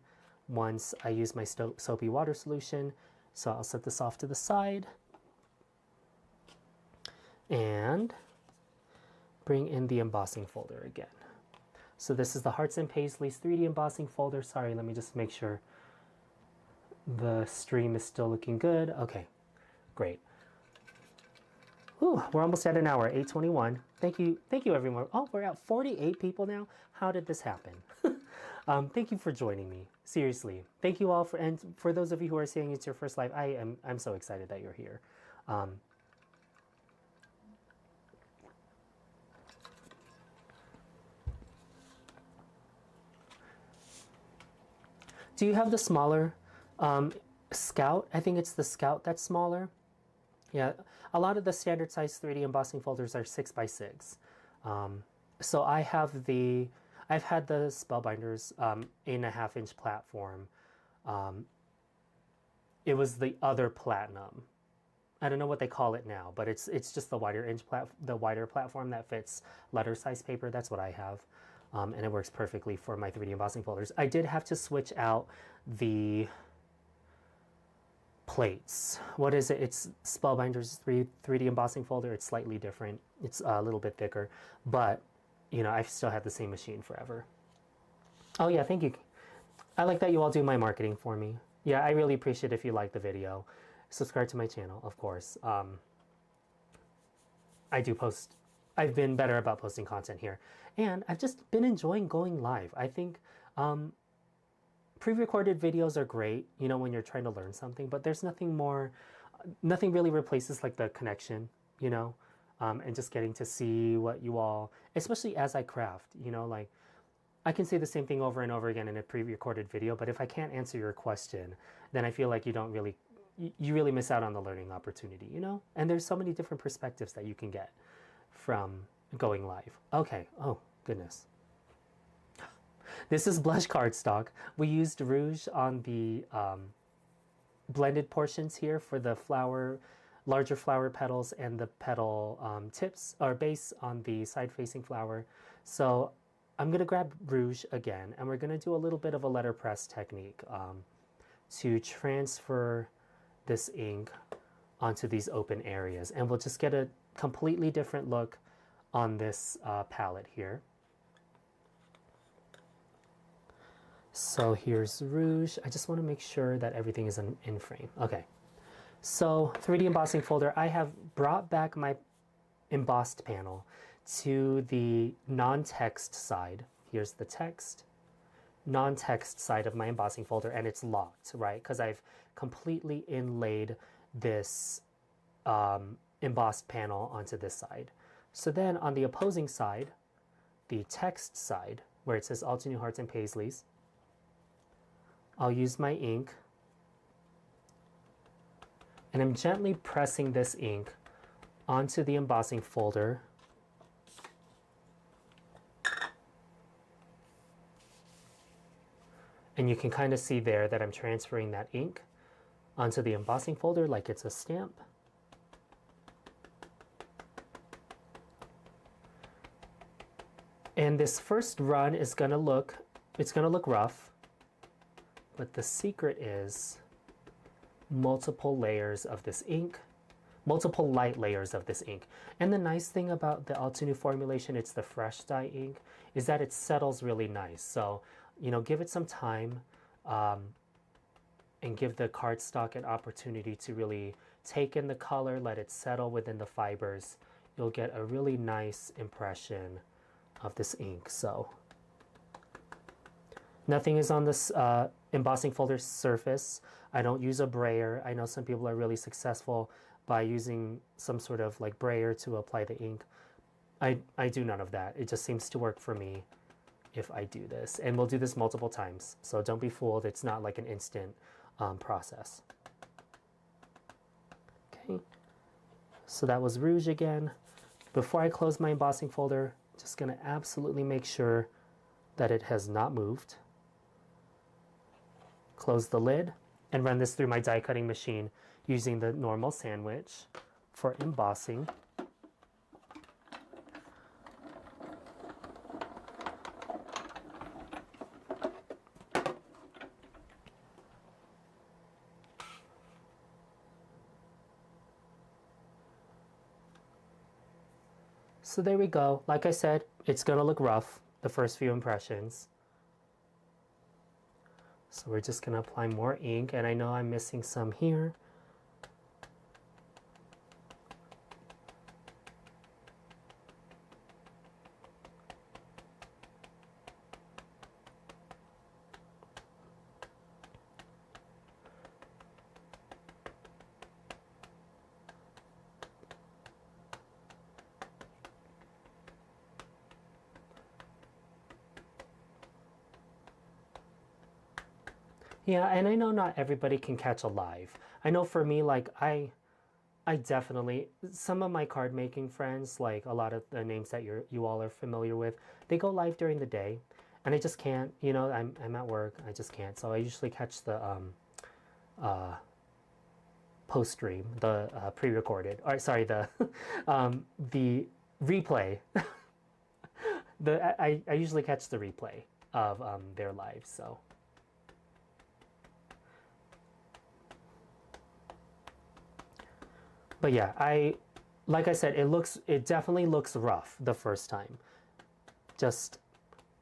once I use my soapy water solution. So I'll set this off to the side and bring in the embossing folder again. So this is the Hearts and Paisleys 3D embossing folder. Sorry, let me just make sure the stream is still looking good. Okay, great. Ooh, we're almost at an hour, 8:21. Thank you everyone. Oh, we're at 48 people now. How did this happen? Thank you for joining me. Seriously, thank you all and for those of you who are saying it's your first live, I'm so excited that you're here. Do you have the smaller Scout? I think it's the Scout that's smaller. Yeah, a lot of the standard size 3D embossing folders are 6x6. So I've had the Spellbinders 8.5-inch platform. It was the other platinum I don't know what they call it now, but it's just the wider platform that fits letter size paper. That's what I have, and it works perfectly for my 3D embossing folders. I did have to switch out the plates. What is it? It's Spellbinder's 3D embossing folder. It's slightly different. It's a little bit thicker, but you know, I've still had the same machine forever. Oh yeah, thank you. I like that you all do my marketing for me. Yeah, I really appreciate it if you like the video. Subscribe to my channel, of course. I do post, I've been better about posting content here. And I've just been enjoying going live. I think pre-recorded videos are great, you know, when you're trying to learn something, but there's nothing more, nothing really replaces like the connection, you know, and just getting to see what you all, especially as I craft, you know, like I can say the same thing over and over again in a pre-recorded video, but if I can't answer your question, then I feel like you really miss out on the learning opportunity, you know? And there's so many different perspectives that you can get from going live. Okay, oh goodness. This is blush cardstock. We used Rouge on the blended portions here for the larger flower petals and the petal tips or base on the side-facing flower. So I'm gonna grab Rouge again, and we're gonna do a little bit of a letterpress technique to transfer this ink onto these open areas, and we'll just get a completely different look on this palette here. So here's Rouge. I just want to make sure that everything is in frame. Okay, so 3D embossing folder, I have brought back my embossed panel to the non-text side. Here's the text, non-text side of my embossing folder, and it's locked, right? Because I've completely inlaid this embossed panel onto this side. So then on the opposing side, the text side, where it says Altenew Hearts and Paislies, I'll use my ink, and I'm gently pressing this ink onto the embossing folder. And you can kind of see there that I'm transferring that ink onto the embossing folder like it's a stamp. And this first run is gonna look rough, but the secret is multiple layers of this ink, multiple light layers of this ink. And the nice thing about the Altenew formulation, it's the fresh dye ink, is that it settles really nice. So, you know, give it some time and give the cardstock an opportunity to really take in the color, let it settle within the fibers. You'll get a really nice impression of this ink. So nothing is on this embossing folder surface. I don't use a brayer. I know some people are really successful by using some sort of like brayer to apply the ink. I do none of that. It just seems to work for me if I do this. And we'll do this multiple times. So don't be fooled. It's not like an instant process. Okay. So that was Rouge again. Before I close my embossing folder, just going to absolutely make sure that it has not moved. Close the lid and run this through my die cutting machine using the normal sandwich for embossing. So there we go. Like I said, it's going to look rough, the first few impressions. So we're just going to apply more ink, and I know I'm missing some here. Yeah, and I know not everybody can catch a live. I know for me, like I definitely, some of my card making friends, like a lot of the names that you all are familiar with, they go live during the day, and I just can't. You know, I'm at work, I just can't. So I usually catch the post stream, the pre-recorded, or sorry, the the replay. I usually catch the replay of their lives, so. But yeah, like I said, it definitely looks rough the first time. Just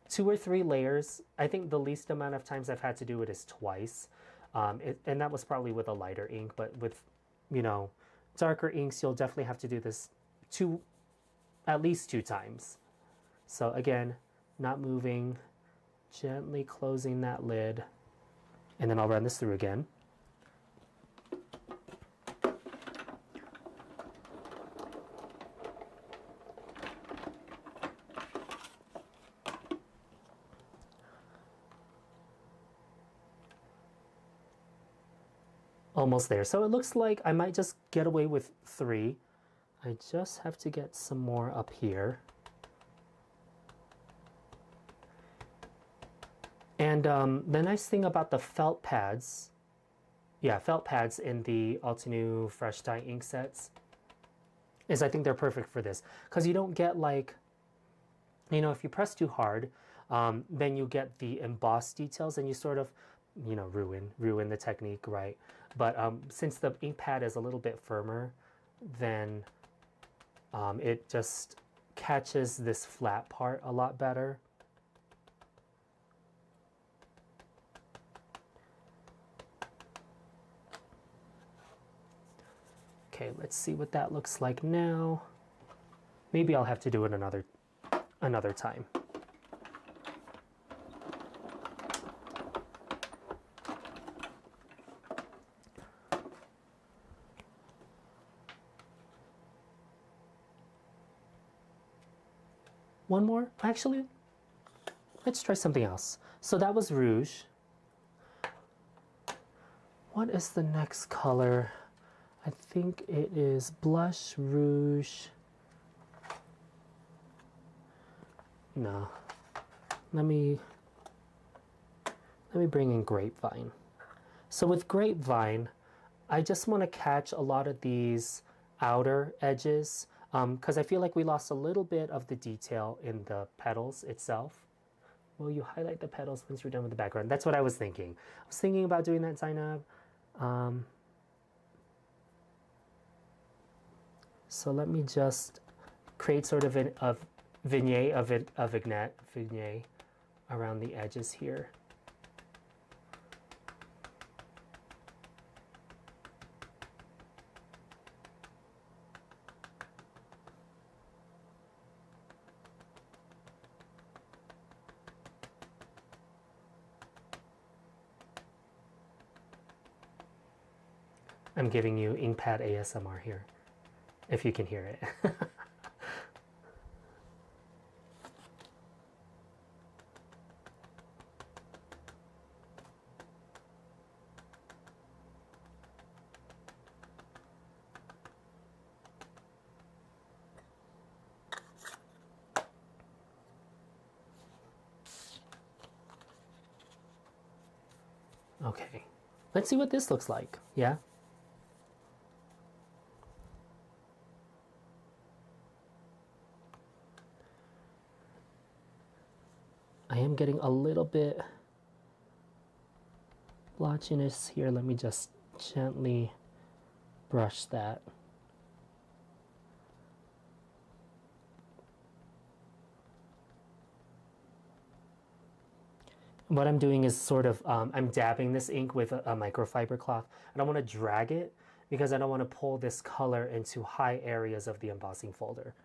2 or 3 layers. I think the least amount of times I've had to do it is twice. And that was probably with a lighter ink, but with, you know, darker inks, you'll definitely have to do this at least 2 times. So again, not moving, gently closing that lid, and then I'll run this through again. Almost there. So it looks like I might just get away with 3. I just have to get some more up here. And the nice thing about the felt pads, felt pads in the Altenew Fresh Dye ink sets, is I think they're perfect for this. Because you don't get like, you know, if you press too hard, then you get the embossed details and you sort of, you know, ruin the technique, right? But since the ink pad is a little bit firmer, then it just catches this flat part a lot better. Okay, let's see what that looks like now. Maybe I'll have to do it another time. One more? Actually, let's try something else. So that was Rouge. What is the next color? I think it is Blush, Rouge. No. Let me bring in Grapevine. So with Grapevine, I just want to catch a lot of these outer edges, because I feel like we lost a little bit of the detail in the petals itself. Will you highlight the petals once you're done with the background? That's what I was thinking. I was thinking about doing that, Zainab. So let me just create sort of a vignette around the edges here. I'm giving you inkpad ASMR here, if you can hear it. Okay, let's see what this looks like, yeah? I am getting a little bit blotchiness here. Let me just gently brush that. What I'm doing is sort of, I'm dabbing this ink with a microfiber cloth. I don't want to drag it because I don't want to pull this color into high areas of the embossing folder.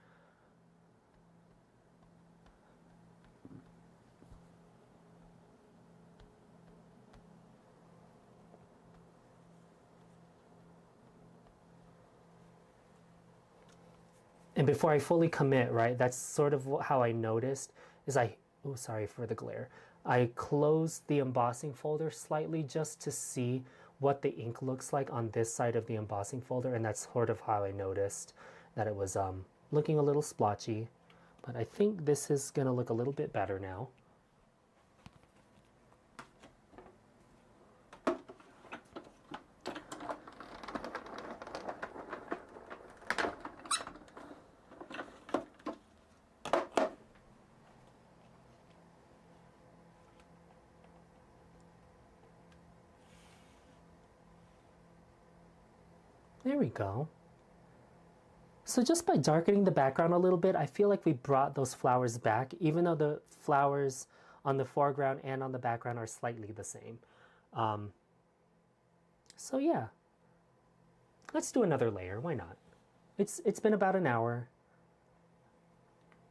And before I fully commit, right, that's sort of how I noticed, is oh, sorry for the glare. I closed the embossing folder slightly just to see what the ink looks like on this side of the embossing folder, and that's sort of how I noticed that it was looking a little splotchy. But I think this is going to look a little bit better now. There we go. So just by darkening the background a little bit, I feel like we brought those flowers back, even though the flowers on the foreground and on the background are slightly the same. So yeah, let's do another layer. Why not? It's been about an hour.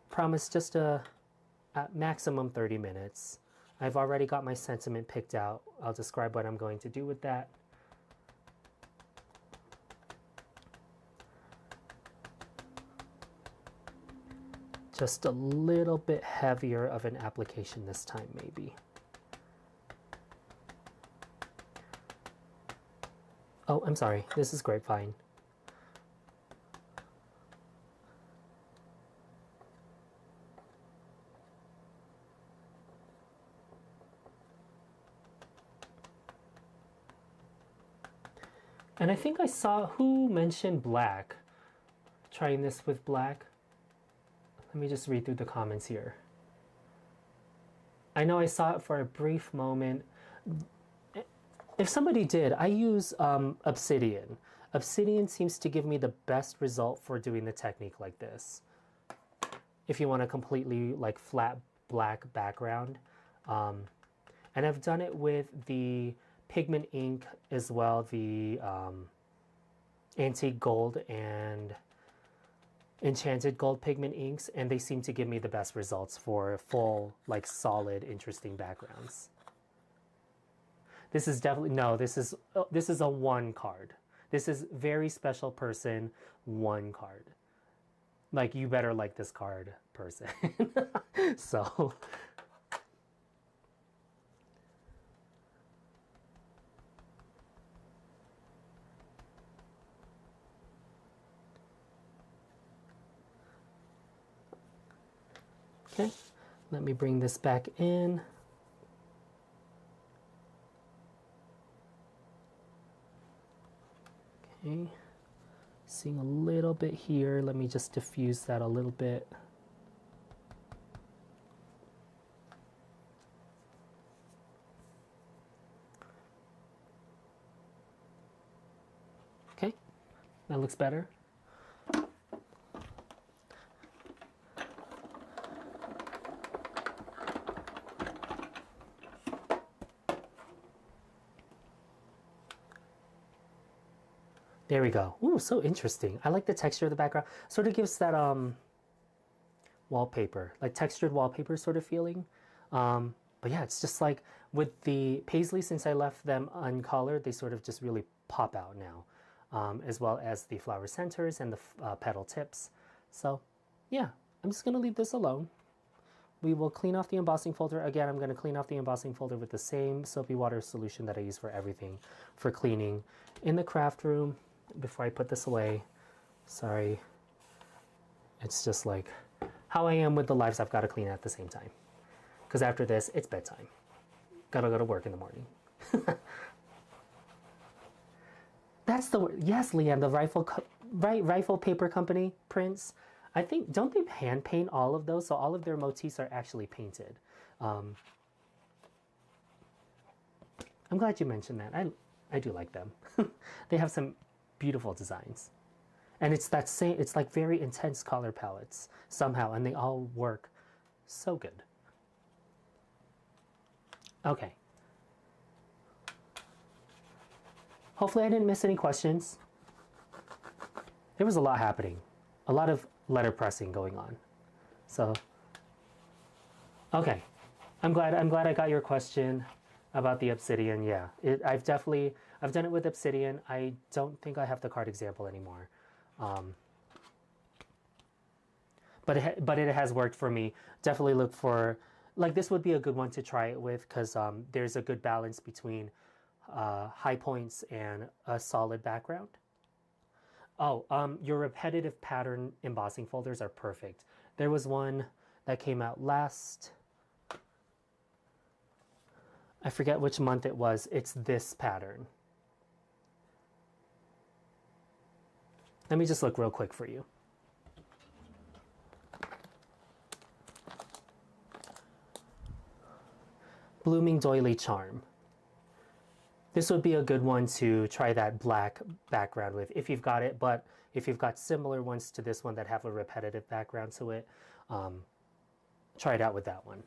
Promise just at maximum 30 minutes. I've already got my sentiment picked out. I'll describe what I'm going to do with that. Just a little bit heavier of an application this time, maybe. Oh, I'm sorry. This is grapevine. And I think I saw who mentioned black. Trying this with black. Let me just read through the comments here. I know I saw it for a brief moment. If somebody did, I use Obsidian. Obsidian seems to give me the best result for doing the technique like this. If you want a completely like flat black background. And I've done it with the pigment ink as well, the antique gold and enchanted gold pigment inks, and they seem to give me the best results for full, like solid, interesting backgrounds. This is definitely, no, this is a one card. This is very special person, one card. Like, you better like this card, person. So, okay, let me bring this back in. Okay, seeing a little bit here. Let me just diffuse that a little bit. Okay, that looks better. There we go. Ooh, so interesting. I like the texture of the background. Sort of gives that wallpaper, like textured wallpaper sort of feeling. But yeah, it's just like with the Paisley, since I left them uncolored, they sort of just really pop out now, as well as the flower centers and the petal tips. So yeah, I'm just going to leave this alone. We will clean off the embossing folder. Again, I'm going to clean off the embossing folder with the same soapy water solution that I use for everything for cleaning in the craft room. Before I put this away, sorry, it's just like how I am with the lives I've got to clean at the same time, because after this it's bedtime, gotta go to work in the morning. That's the word. Yes, Leanne, the rifle paper company prints, I think, don't they hand paint all of those, so all of their motifs are actually painted. I'm glad you mentioned that. I do like them. They have some beautiful designs, and it's that same, it's like very intense color palettes somehow, and they all work so good. Okay, hopefully I didn't miss any questions. There was a lot happening, a lot of letter pressing going on, so okay, I'm glad I got your question about the Obsidian. Yeah, I've done it with Obsidian. I don't think I have the card example anymore. But it has worked for me. Definitely look for, like, this would be a good one to try it with, because there's a good balance between high points and a solid background. Oh, your repetitive pattern embossing folders are perfect. There was one that came out last, I forget which month it was. It's this pattern. Let me just look real quick for you. Blooming Doily Charm. This would be a good one to try that black background with if you've got it, but if you've got similar ones to this one that have a repetitive background to it, try it out with that one.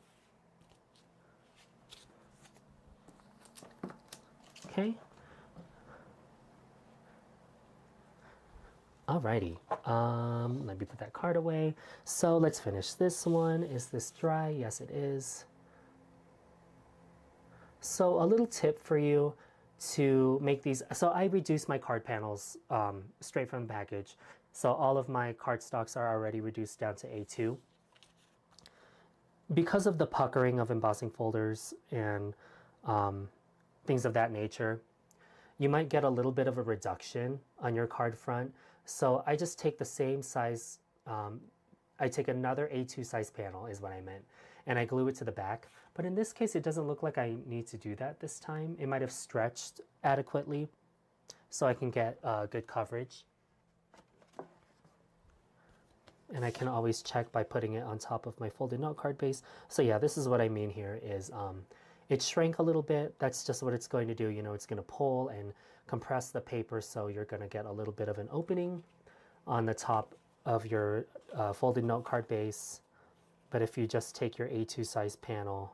Okay. Alrighty, let me put that card away. So let's finish this one. Is this dry? Yes, it is. So a little tip for you to make these. So I reduce my card panels straight from the package. So all of my cardstocks are already reduced down to A2. Because of the puckering of embossing folders and things of that nature, you might get a little bit of a reduction on your card front. So I just take the same size, I take another A2 size panel is what I meant, and I glue it to the back. But in this case, it doesn't look like I need to do that this time. It might have stretched adequately so I can get good coverage. And I can always check by putting it on top of my folded note card base. So yeah, this is what I mean here is it shrank a little bit. That's just what it's going to do. You know, it's going to pull and compress the paper, so you're going to get a little bit of an opening on the top of your folded note card base. But if you just take your A2 size panel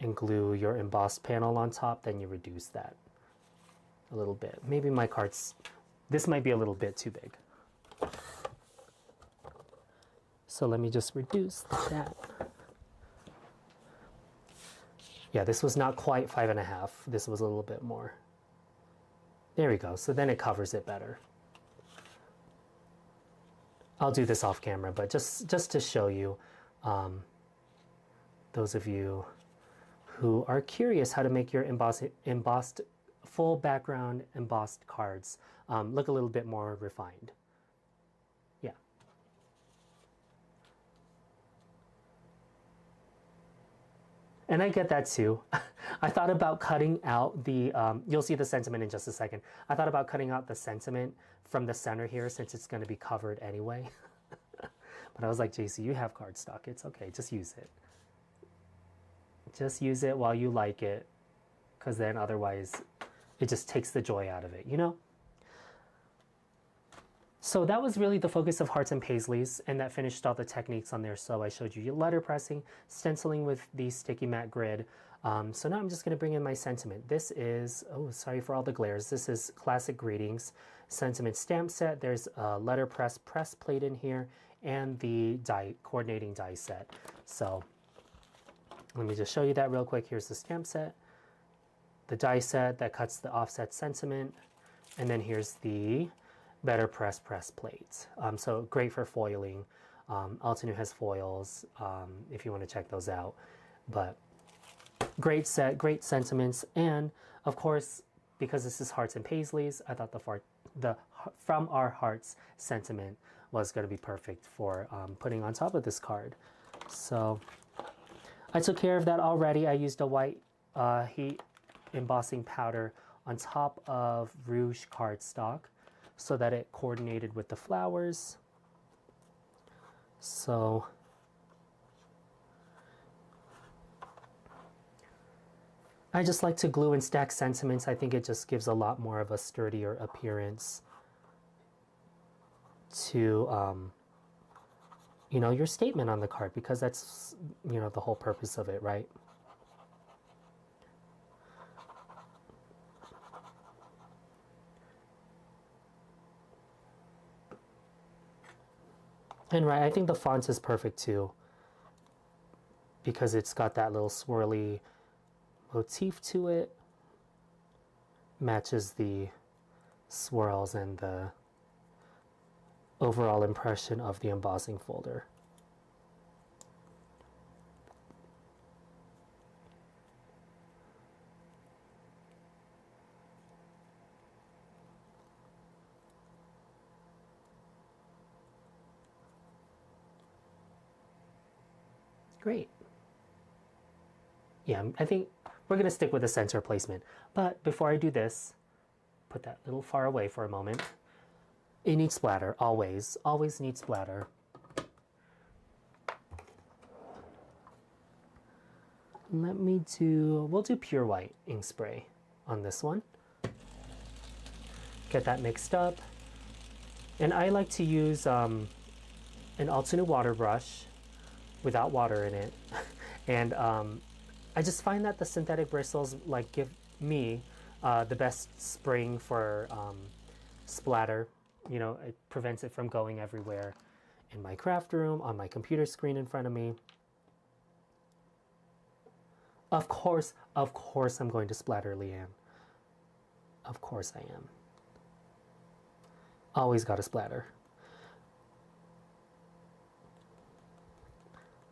and glue your embossed panel on top, then you reduce that a little bit. Maybe my cards, this might be a little bit too big. So let me just reduce that. Yeah, this was not quite 5.5. This was a little bit more. There we go. So then it covers it better. I'll do this off camera, but just to show you, those of you who are curious how to make your embossed full background embossed cards look a little bit more refined. Yeah. And I get that too. I thought about cutting out the, you'll see the sentiment in just a second. I thought about cutting out the sentiment from the center here since it's going to be covered anyway. But I was like, Jaycee, you have cardstock. It's okay. Just use it. Just use it while you like it, because then otherwise it just takes the joy out of it, you know? So that was really the focus of Hearts and Paisleys, and that finished all the techniques on there. So I showed you letterpressing, stenciling with the sticky matte grid. So now I'm just going to bring in my sentiment. This is, oh, sorry for all the glares. This is Classic Greetings Sentiment Stamp Set. There's a letterpress press plate in here and the die, coordinating die set. So let me just show you that real quick. Here's the stamp set, the die set that cuts the offset sentiment, and then here's the Better press plate. So great for foiling. Altenew has foils if you want to check those out. But great set, great sentiments, and of course, because this is Hearts and Paisleys, I thought the From Our Hearts sentiment was going to be perfect for putting on top of this card. So I took care of that already. I used a white heat embossing powder on top of Rouge cardstock, so that it coordinated with the flowers. So I just like to glue and stack sentiments. I think it just gives a lot more of a sturdier appearance to you know, your statement on the card, because that's, you know, the whole purpose of it, right? And right, I think the font is perfect too, because it's got that little swirly motif to it. Matches the swirls and the overall impression of the embossing folder. Great. Yeah, I think we're going to stick with the center placement. But before I do this, put that a little far away for a moment. It needs splatter, always. Always needs splatter. we'll do pure white ink spray on this one. Get that mixed up. And I like to use an Altenew water brush without water in it. And I just find that the synthetic bristles like give me the best spraying for splatter. You know, it prevents it from going everywhere in my craft room, on my computer screen in front of me. Of course I'm going to splatter Leanne. Of course I am. Always gotta splatter.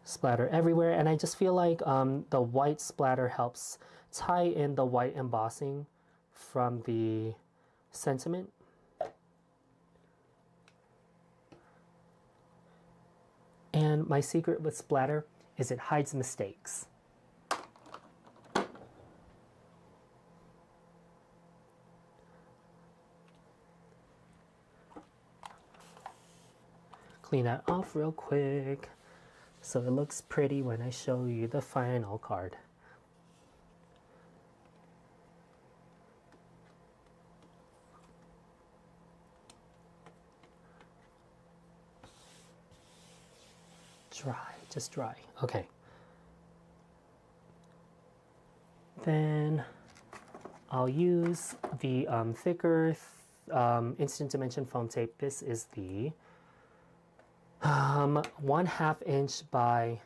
Splatter everywhere, and I just feel like the white splatter helps tie in the white embossing from the sentiment. And my secret with splatter is it hides mistakes. Clean that off real quick so it looks pretty when I show you the final card. Dry, just dry. Okay. Then I'll use the thicker Instant Dimension foam tape. This is the 1/2 inch by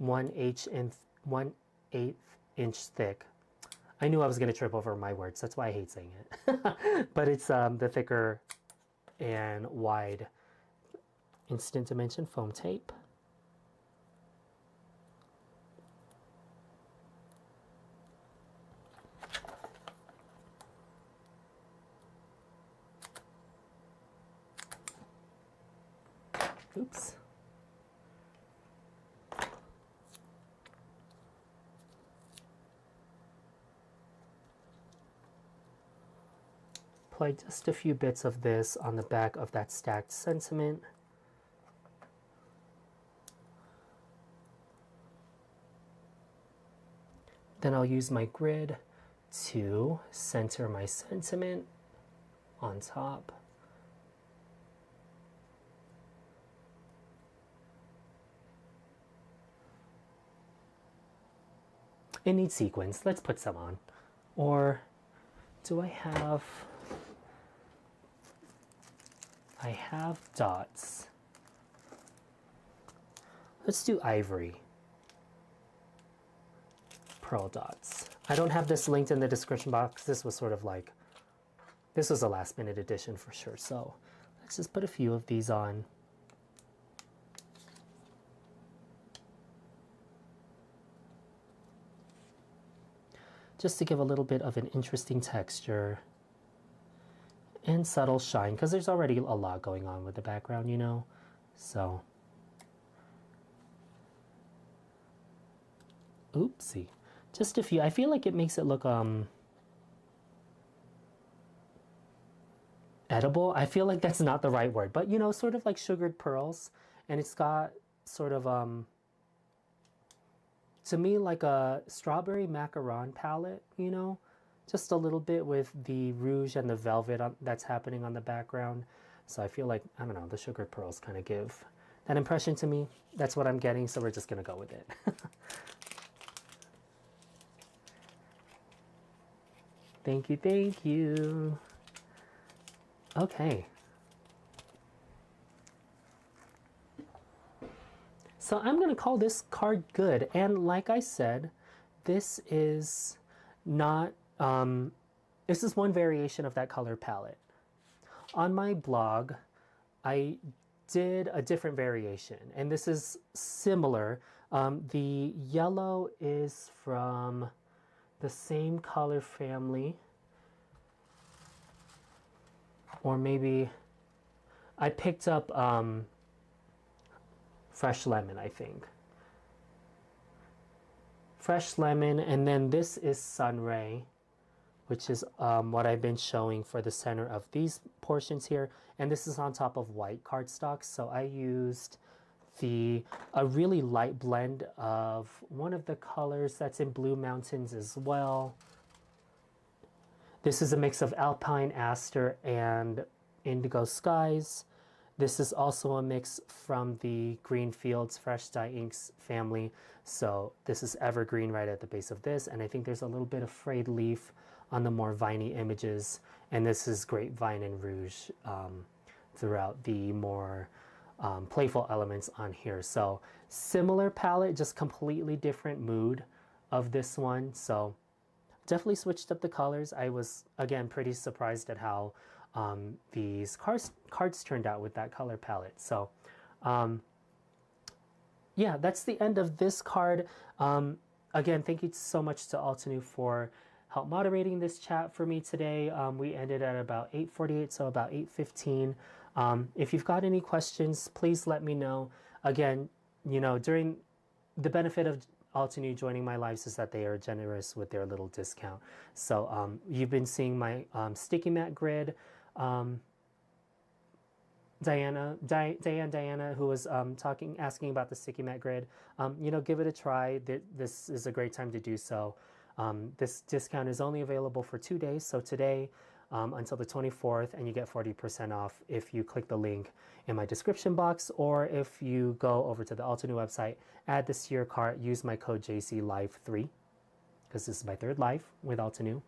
1/8 inch thick. I knew I was going to trip over my words. That's why I hate saying it. But it's the thicker and wide Instant Dimension foam tape. Oops. Apply just a few bits of this on the back of that stacked sentiment. Then I'll use my grid to center my sentiment on top. It needs sequins. Let's put some on. Or do I have dots. Let's do ivory. Pearl dots. I don't have this linked in the description box. This was sort of like, this was a last minute addition for sure. So let's just put a few of these on. Just to give a little bit of an interesting texture and subtle shine, because there's already a lot going on with the background, you know. So, oopsie. Just a few. I feel like it makes it look edible. I feel like that's not the right word, but you know, sort of like sugared pearls, and it's got sort of to me like a strawberry macaron palette, you know, just a little bit with the rouge and the velvet that's happening on the background. So I feel like, I don't know, the sugared pearls kind of give that impression to me. That's what I'm getting, so we're just gonna go with it. Thank you, thank you. Okay. So I'm going to call this card good. And like I said, this is not, this is one variation of that color palette. On my blog, I did a different variation, and this is similar. The yellow is from the same color family, or maybe I picked up fresh lemon, I think. Fresh lemon, and then this is Sunray, which is what I've been showing for the center of these portions here, and this is on top of white cardstock. So I used a really light blend of one of the colors that's in Blue Mountains as well. This is a mix of Alpine Aster and Indigo Skies. This is also a mix from the Greenfields Fresh Dye Inks family. So this is evergreen right at the base of this. And I think there's a little bit of frayed leaf on the more viney images. And this is Grapevine and Rouge throughout the more playful elements on here. So similar palette, just completely different mood of this one. So definitely switched up the colors. I was, again, pretty surprised at how these cards turned out with that color palette. So yeah, that's the end of this card. Again, thank you so much to Altenew for help moderating this chat for me today. We ended at about 8:48, so about 8:15. If you've got any questions, please let me know. Again, you know, during the benefit of Altenew joining my lives is that they are generous with their little discount. So you've been seeing my sticky mat grid. Diana, who was asking about the sticky mat grid, you know, give it a try. This is a great time to do so. This discount is only available for 2 days, so today until the 24th, and you get 40% off if you click the link in my description box, or if you go over to the Altenew website, add this to your cart, use my code Jaycee Live3, because this is my third live with Altenew.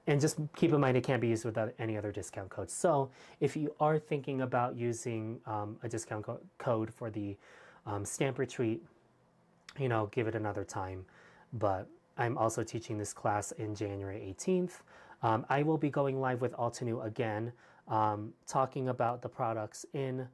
And just keep in mind it can't be used without any other discount codes. So if you are thinking about using a discount code for the stamp retreat, you know, give it another time. But I'm also teaching this class in January 18th. I will be going live with Altenew again, talking about the products in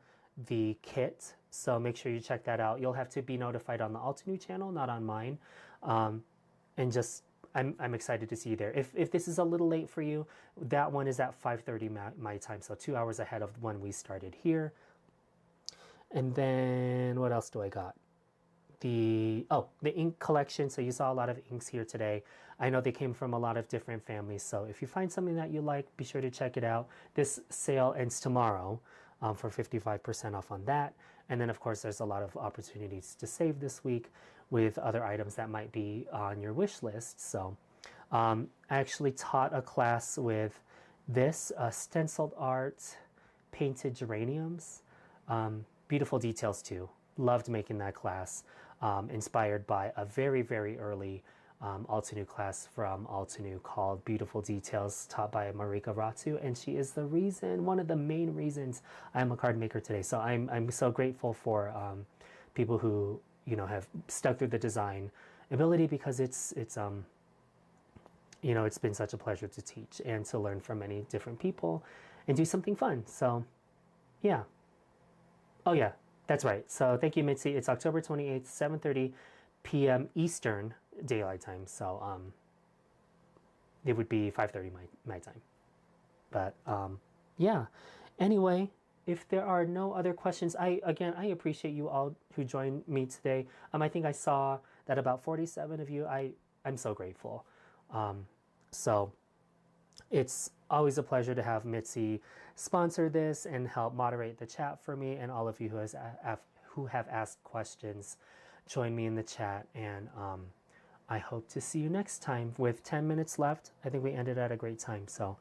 the kit. So make sure you check that out. You'll have to be notified on the Altenew channel, not on mine. And just, I'm excited to see you there. If this is a little late for you, that one is at 5:30 my time, so 2 hours ahead of when we started here. And then what else do I got? The ink collection. So you saw a lot of inks here today. I know they came from a lot of different families, so if you find something that you like, be sure to check it out. This sale ends tomorrow for 55% off on that. And then of course there's a lot of opportunities to save this week with other items that might be on your wish list. So I actually taught a class with this stenciled art painted geraniums. Beautiful details too. Loved making that class. Inspired by a very, very early Altenew class from Altenew called Beautiful Details, taught by Marika Ratu, and she is the reason, one of the main reasons I'm a card maker today. So I'm so grateful for people who, you know, have stuck through the design ability, because it's you know, it's been such a pleasure to teach and to learn from many different people and do something fun. So yeah. Oh yeah, that's right. So thank you, Mitzi. It's October 28th, 7:30 p.m. Eastern Daylight Time. So it would be 5:30 my time. But yeah. Anyway, if there are no other questions, I appreciate you all who joined me today. I think I saw that about 47 of you. I'm so grateful. So it's always a pleasure to have Mitzi sponsor this and help moderate the chat for me, and all of you who have asked questions, join me in the chat. And I hope to see you next time. With 10 minutes left, I think we ended at a great time. So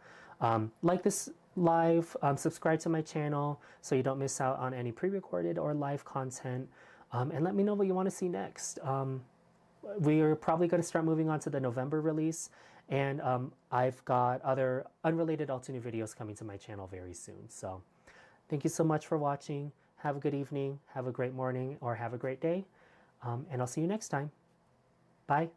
like this live, subscribe to my channel so you don't miss out on any pre-recorded or live content, and let me know what you want to see next. We are probably going to start moving on to the November release, and I've got other unrelated Altenew videos coming to my channel very soon. So thank you so much for watching. Have a good evening, have a great morning, or have a great day, and I'll see you next time. Bye.